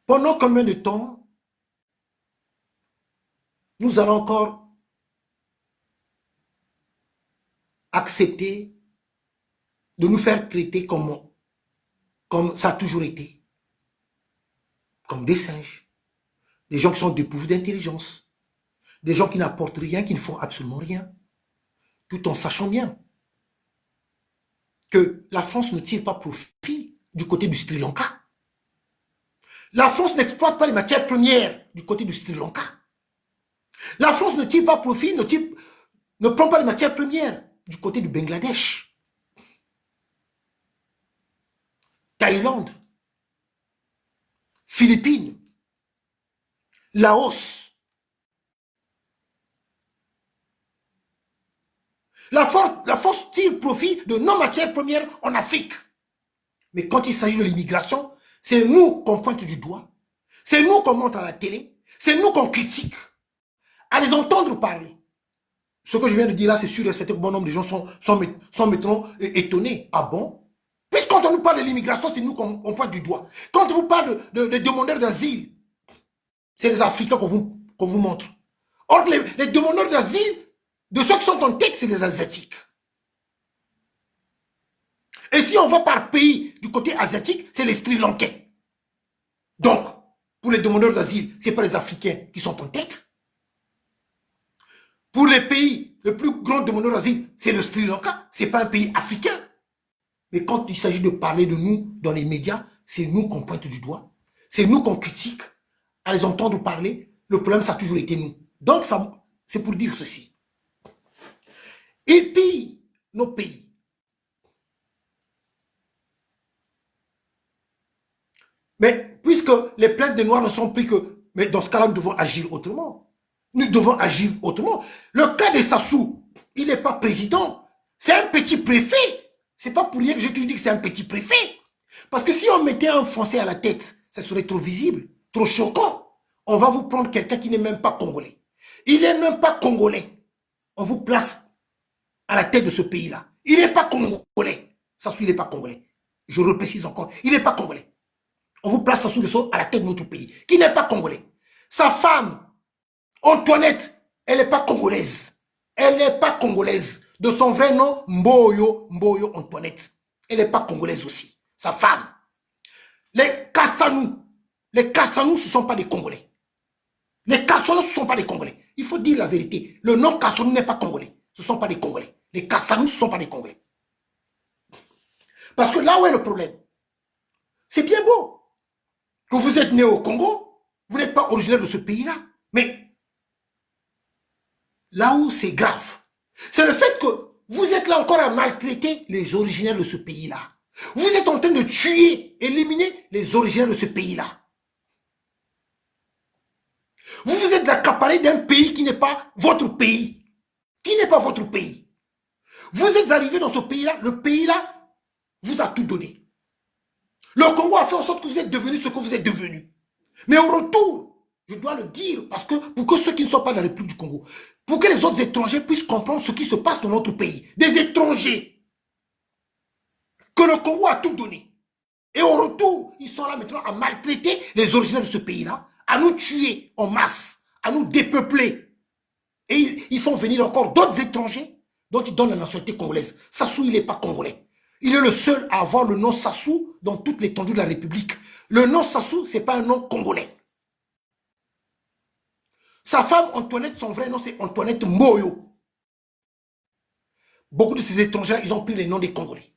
Pendant combien de temps nous allons encore accepter de nous faire traiter comme ça a toujours été, comme des singes, des gens qui sont dépourvus d'intelligence, des gens qui n'apportent rien, qui ne font absolument rien, tout en sachant bien que la France ne tire pas profit du côté du Sri Lanka. La France n'exploite pas les matières premières du côté du Sri Lanka. La France ne tire pas profit, ne prend pas les matières premières du côté du Bangladesh, Thaïlande, Philippines, Laos. La force tire profit de nos matières premières en Afrique. Mais quand il s'agit de l'immigration, c'est nous qu'on pointe du doigt. C'est nous qu'on montre à la télé. C'est nous qu'on critique. À les entendre parler. Ce que je viens de dire là, c'est sûr et certain que bon nombre de gens sont maintenant étonnés. Ah bon? Puisque quand on nous parle de l'immigration, c'est nous qu'on pointe du doigt. Quand on vous parle de demandeurs d'asile, c'est les Africains qu'on vous montre. Or, les demandeurs d'asile, de ceux qui sont en tête, c'est les Asiatiques. Et si on va par pays du côté asiatique, c'est les Sri Lankais. Donc, pour les demandeurs d'asile, ce n'est pas les Africains qui sont en tête. Pour les pays, le plus grand demandeur d'asile, c'est le Sri Lanka. Ce n'est pas un pays africain. Mais quand il s'agit de parler de nous dans les médias, c'est nous qu'on pointe du doigt. C'est nous qu'on critique. À les entendre parler, le problème, ça a toujours été nous. Donc, c'est pour dire ceci. Ils pillent nos pays. Mais puisque les plaintes des Noirs ne sont plus que... Mais dans ce cas-là, nous devons agir autrement. Nous devons agir autrement. Le cas de Sassou, il n'est pas président. C'est un petit préfet. C'est pas pour rien que j'ai toujours dit que c'est un petit préfet. Parce que si on mettait un Français à la tête, ça serait trop visible, trop choquant. On va vous prendre quelqu'un qui n'est même pas congolais. Il n'est même pas congolais. On vous place à la tête de ce pays-là. Il n'est pas congolais. Sassou, il n'est pas congolais. Je le précise encore. Il n'est pas congolais. On vous place Sassou Nguesso à la tête de notre pays, qui n'est pas congolais. Sa femme, Antoinette, elle n'est pas congolaise. Elle n'est pas congolaise. De son vrai nom, Mboyo Antoinette. Elle n'est pas congolaise aussi. Sa femme. Les Kassanou, ce ne sont pas des Congolais. Les Kassanou, ce ne sont pas des Congolais. Il faut dire la vérité. Le nom Kassanou n'est pas congolais. Ce ne sont pas des Congolais. Les Kassanou, ce ne sont pas des Congolais. Parce que là où est le problème, c'est bien beau que vous êtes né au Congo, vous n'êtes pas originaire de ce pays-là. Mais là où c'est grave, c'est le fait que vous êtes là encore à maltraiter les originaires de ce pays-là. Vous êtes en train de tuer, éliminer les originaires de ce pays-là. Vous êtes l'accaparé d'un pays qui n'est pas votre pays. Qui n'est pas votre pays. Vous êtes arrivé dans ce pays-là, le pays-là vous a tout donné. Le Congo a fait en sorte que vous êtes devenu ce que vous êtes devenu. Mais au retour, je dois le dire, parce que pour que ceux qui ne sont pas dans la République du Congo, pour que les autres étrangers puissent comprendre ce qui se passe dans notre pays, des étrangers, que le Congo a tout donné. Et au retour, ils sont là maintenant à maltraiter les originaires de ce pays-là, à nous tuer en masse, à nous dépeupler. Et ils font venir encore d'autres étrangers dont ils donnent la nationalité congolaise. Sassou, il n'est pas congolais. Il est le seul à avoir le nom Sassou dans toute l'étendue de la République. Le nom Sassou, ce n'est pas un nom congolais. Sa femme Antoinette, son vrai nom, c'est Antoinette Moyo. Beaucoup de ces étrangers, ils ont pris les noms des Congolais.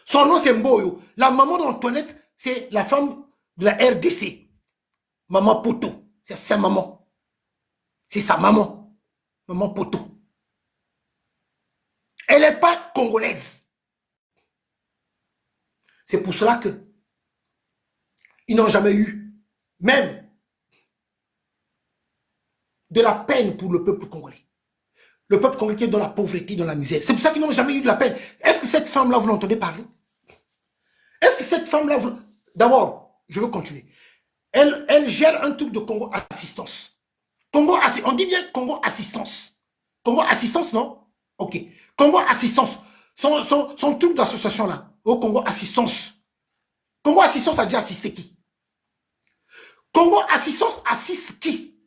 Son nom, c'est Mboyo. La maman d'Antoinette, c'est la femme de la RDC. Maman Poto. C'est sa maman. C'est sa maman. Maman Poto. Elle n'est pas congolaise. C'est pour cela que ils n'ont jamais eu, même, de la peine pour le peuple congolais. Le peuple congolais qui est dans la pauvreté, dans la misère. C'est pour ça qu'ils n'ont jamais eu de la peine. Est-ce que cette femme-là, vous l'entendez parler? Est-ce que cette femme-là, d'abord, je veux continuer. Elle gère un truc de Congo Assistance. On dit bien Congo Assistance. Congo Assistance, non? Ok. Congo Assistance. Son truc d'association-là, au Congo Assistance. Congo Assistance a déjà assisté qui? Congo Assistance assiste qui?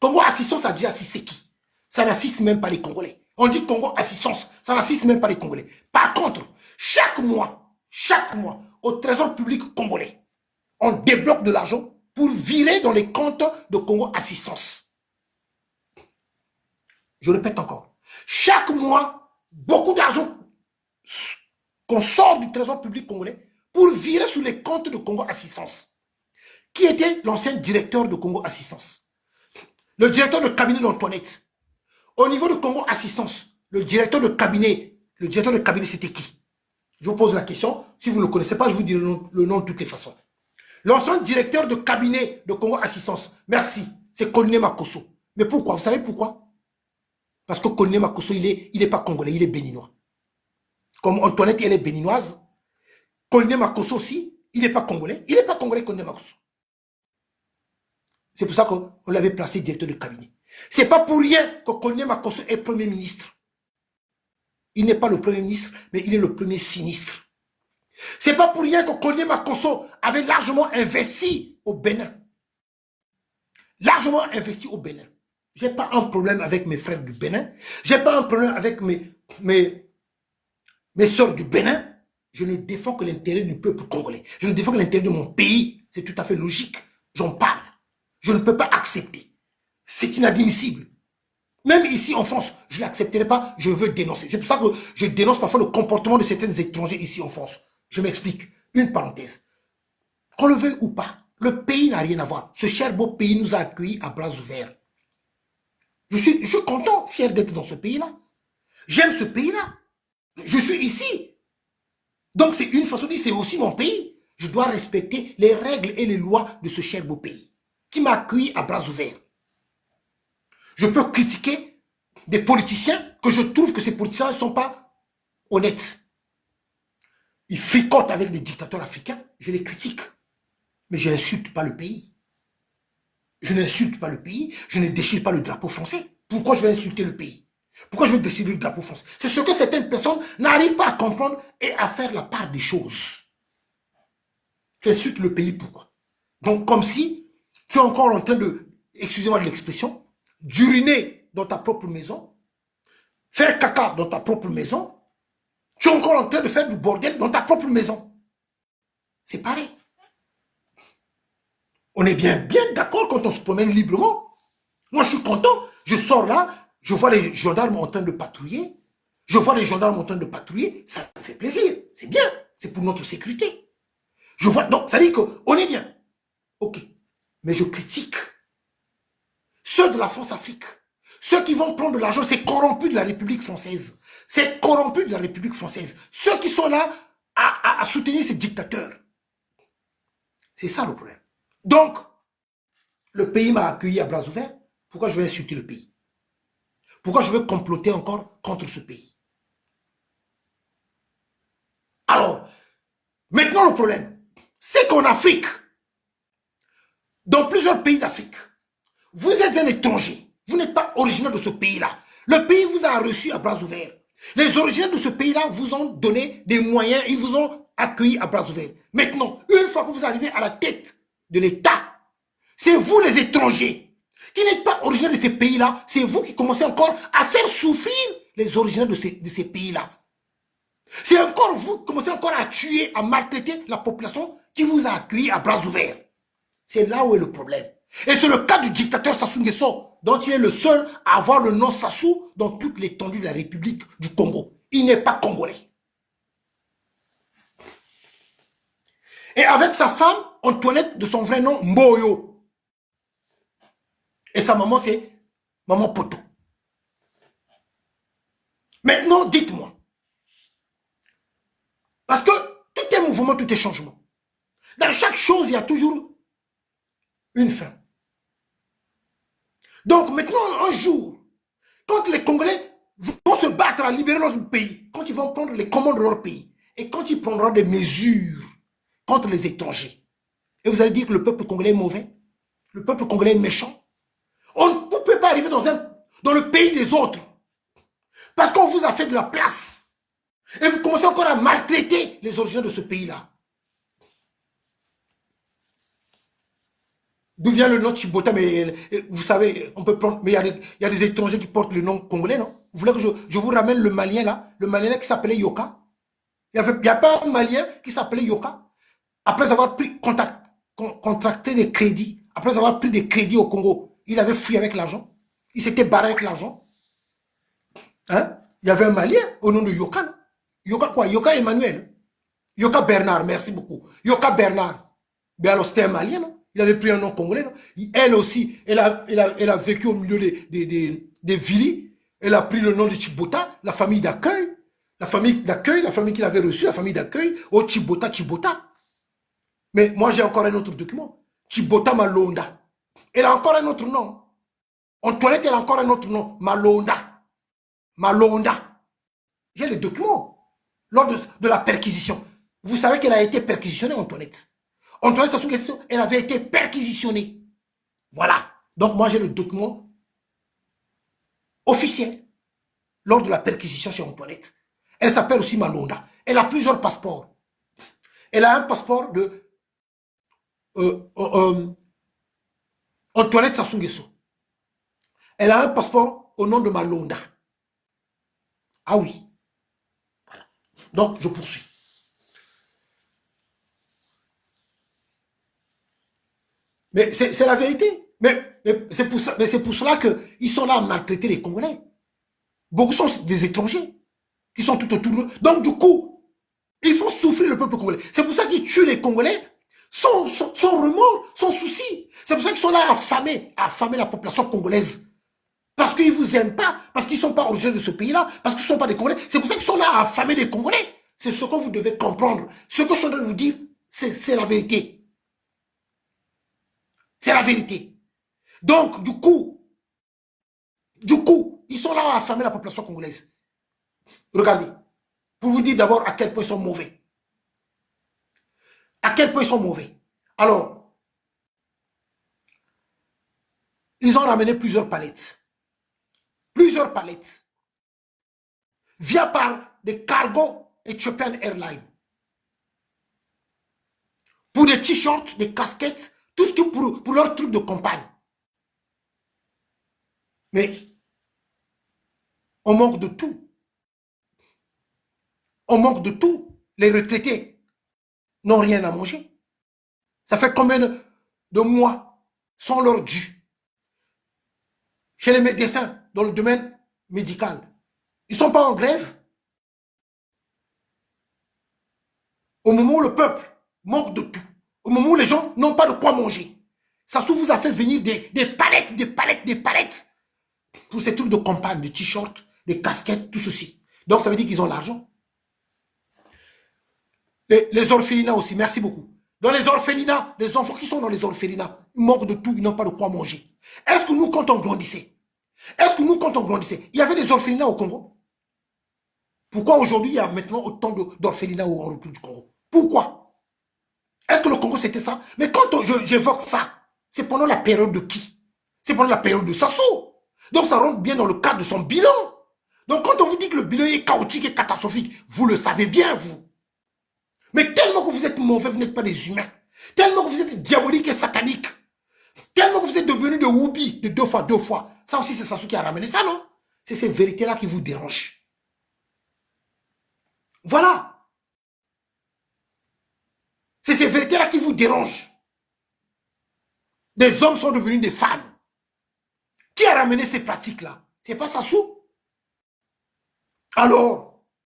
Congo Assistance a déjà assisté qui? Ça n'assiste même pas les Congolais. On dit Congo Assistance, ça n'assiste même pas les Congolais. Par contre, chaque mois, au trésor public congolais, on débloque de l'argent pour virer dans les comptes de Congo Assistance. Je répète encore. Chaque mois, beaucoup d'argent qu'on sort du trésor public congolais pour virer sur les comptes de Congo Assistance. Qui était l'ancien directeur de Congo Assistance? Le directeur de cabinet d'Antoinette. Au niveau de Congo Assistance, le directeur de cabinet, c'était qui? Je vous pose la question. Si vous ne le connaissez pas, je vous dis le nom de toutes les façons. L'ancien directeur de cabinet de Congo Assistance, merci, c'est Kone Makosso. Mais pourquoi? Vous savez pourquoi? Parce que Kone Makosso, il n'est pas congolais, il est béninois. Comme Antoinette, elle est béninoise. Kone Makosso aussi, il n'est pas congolais. Il n'est pas congolais, Kone Makosso. C'est pour ça qu'on l'avait placé directeur de cabinet. Ce n'est pas pour rien que Kone Makosso est premier ministre. Il n'est pas le premier ministre, mais il est le premier sinistre. C'est pas pour rien que Kone Makosso avait largement investi au Bénin. Largement investi au Bénin. J'ai pas un problème avec mes frères du Bénin. J'ai pas un problème avec mes soeurs du Bénin. Je ne défends que l'intérêt du peuple congolais. Je ne défends que l'intérêt de mon pays. C'est tout à fait logique. J'en parle. Je ne peux pas accepter. C'est inadmissible. Même ici en France, je ne l'accepterai pas. Je veux dénoncer. C'est pour ça que je dénonce parfois le comportement de certains étrangers ici en France. Je m'explique. Une parenthèse. Qu'on le veuille ou pas, le pays n'a rien à voir. Ce cher beau pays nous a accueillis à bras ouverts. Je suis content, fier d'être dans ce pays-là. J'aime ce pays-là. Je suis ici. Donc c'est une façon de dire, c'est aussi mon pays. Je dois respecter les règles et les lois de ce cher beau pays qui m'a accueilli à bras ouverts. Je peux critiquer des politiciens que je trouve que ces politiciens ne sont pas honnêtes. Ils fricotent avec des dictateurs africains, je les critique. Mais je n'insulte pas le pays. Je n'insulte pas le pays, je ne déchire pas le drapeau français. Pourquoi je vais insulter le pays? Pourquoi je vais déchirer le drapeau français? C'est ce que certaines personnes n'arrivent pas à comprendre et à faire la part des choses. Tu insultes le pays, pourquoi? Donc comme si tu es encore en train de, excusez-moi de l'expression, d'uriner dans ta propre maison, faire caca dans ta propre maison, tu es encore en train de faire du bordel dans ta propre maison. C'est pareil. On est bien d'accord quand on se promène librement. Moi, je suis content. Je sors là, je vois les gendarmes en train de patrouiller. Je vois les gendarmes en train de patrouiller. Ça me fait plaisir. C'est bien. C'est pour notre sécurité. Je vois, donc, ça dit qu'on est bien. Ok. Mais je critique ceux de la France-Afrique. Ceux qui vont prendre de l'argent, c'est corrompu de la République française. C'est corrompu de la République française. Ceux qui sont là à soutenir ces dictateurs. C'est ça le problème. Donc, le pays m'a accueilli à bras ouverts. Pourquoi je vais insulter le pays? Pourquoi je veux comploter encore contre ce pays? Alors, maintenant le problème, c'est qu'en Afrique, dans plusieurs pays d'Afrique, vous êtes un étranger. Vous n'êtes pas originaire de ce pays-là. Le pays vous a reçu à bras ouverts. Les originaires de ce pays-là vous ont donné des moyens, ils vous ont accueilli à bras ouverts. Maintenant, une fois que vous arrivez à la tête de l'État, c'est vous les étrangers qui n'êtes pas originaires de ces pays-là, c'est vous qui commencez encore à faire souffrir les originaires de ces pays-là. C'est encore vous qui commencez encore à tuer, à maltraiter la population qui vous a accueilli à bras ouverts. C'est là où est le problème. Et c'est le cas du dictateur Sassou Nguesso, dont il est le seul à avoir le nom Sassou dans toute l'étendue de la République du Congo. Il n'est pas congolais. Et avec sa femme, Antoinette, de son vrai nom, Mboyo. Et sa maman, c'est Maman Poto. Maintenant, dites-moi. Parce que tout est mouvement, tout est changement. Dans chaque chose, il y a toujours une fin. Donc maintenant, un jour, quand les Congolais vont se battre à libérer leur pays, quand ils vont prendre les commandes de leur pays, et quand ils prendront des mesures contre les étrangers, et vous allez dire que le peuple congolais est mauvais, le peuple congolais est méchant, on ne peut pas arriver dans le pays des autres, parce qu'on vous a fait de la place, et vous commencez encore à maltraiter les originaires de ce pays-là. D'où vient le nom Chibota? Mais vous savez, on peut prendre. Mais il y a des étrangers qui portent le nom congolais, non? Vous voulez que je vous ramène le Malien là? Le Malien là qui s'appelait Yoka? Il n'y a pas un Malien qui s'appelait Yoka? Après avoir contracté des crédits, après avoir pris des crédits au Congo, il avait fui avec l'argent. Il s'était barré avec l'argent. Hein? Il y avait un Malien au nom de Yoka, non? Yoka quoi? Yoka Emmanuel. Yoka Bernard, merci beaucoup. Yoka Bernard. Mais alors c'était un Malien, non? Il avait pris un nom congolais, non? Elle aussi, elle a vécu au milieu des villes. Elle a pris le nom de Chibota, la famille d'accueil. La famille qu'il avait reçue, la famille d'accueil, au Chibota, Chibota. Mais moi, j'ai encore un autre document. Chibota Malonda. Elle a encore un autre nom. Antoinette, elle a encore un autre nom. Malonda. Malonda. J'ai les documents. Lors de la perquisition. Vous savez qu'elle a été perquisitionnée, Antoinette. Antoinette Sassou Nguesso, elle avait été perquisitionnée. Voilà. Donc moi, j'ai le document officiel lors de la perquisition chez Antoinette. Elle s'appelle aussi Malonda. Elle a plusieurs passeports. Elle a un passeport de Antoinette Sassou Nguesso. Elle a un passeport au nom de Malonda. Ah oui. Voilà. Donc, je poursuis. Mais c'est la vérité. Mais c'est pour cela qu'ils sont là à maltraiter les Congolais. Beaucoup sont des étrangers qui sont tout autour d'eux. Donc, du coup, ils font souffrir le peuple congolais. C'est pour ça qu'ils tuent les Congolais sans remords, sans souci. C'est pour ça qu'ils sont là à affamer la population congolaise. Parce qu'ils ne vous aiment pas, parce qu'ils ne sont pas originaires de ce pays-là, parce qu'ils ne sont pas des Congolais. C'est pour ça qu'ils sont là à affamer les Congolais. C'est ce que vous devez comprendre. Ce que je suis en train de vous dire, c'est la vérité. C'est la vérité. Donc, du coup, ils sont là à affamer la population congolaise. Regardez, pour vous dire d'abord à quel point ils sont mauvais. À quel point ils sont mauvais. Alors, ils ont ramené plusieurs palettes. Plusieurs palettes. Via par des cargos Ethiopian Airlines. Pour des t-shirts, des casquettes, tout ce qui pour leur truc de campagne. Mais on manque de tout. On manque de tout. Les retraités n'ont rien à manger. Ça fait combien de mois sans leur dû? Chez les médecins, dans le domaine médical, ils ne sont pas en grève. Au moment où le peuple manque de tout, au moment où les gens n'ont pas de quoi manger, ça vous a fait venir des palettes pour ces trucs de campagne, des t-shirts, des casquettes, tout ceci. Donc ça veut dire qu'ils ont l'argent. Les orphelinats aussi, merci beaucoup. Dans les orphelinats, les enfants qui sont dans les orphelinats, ils manquent de tout, ils n'ont pas de quoi manger. Est-ce que nous, quand on grandissait, il y avait des orphelinats au Congo? Pourquoi aujourd'hui, il y a maintenant autant d'orphelinats en République du Congo? Pourquoi? Est-ce que le Congo, c'était ça? Mais quand j'évoque ça, c'est pendant la période de qui? C'est pendant la période de Sassou. Donc, ça rentre bien dans le cadre de son bilan. Donc, quand on vous dit que le bilan est chaotique et catastrophique, vous le savez bien, vous. Mais tellement que vous êtes mauvais, vous n'êtes pas des humains. Tellement que vous êtes diabolique et satanique. Tellement que vous êtes devenu de Woubi, de deux fois. Ça aussi, c'est Sassou qui a ramené ça, non? C'est ces vérités-là qui vous dérangent. Voilà. C'est ces vérités-là qui vous dérangent. Des hommes sont devenus des femmes. Qui a ramené ces pratiques-là? C'est pas Sassou. Alors,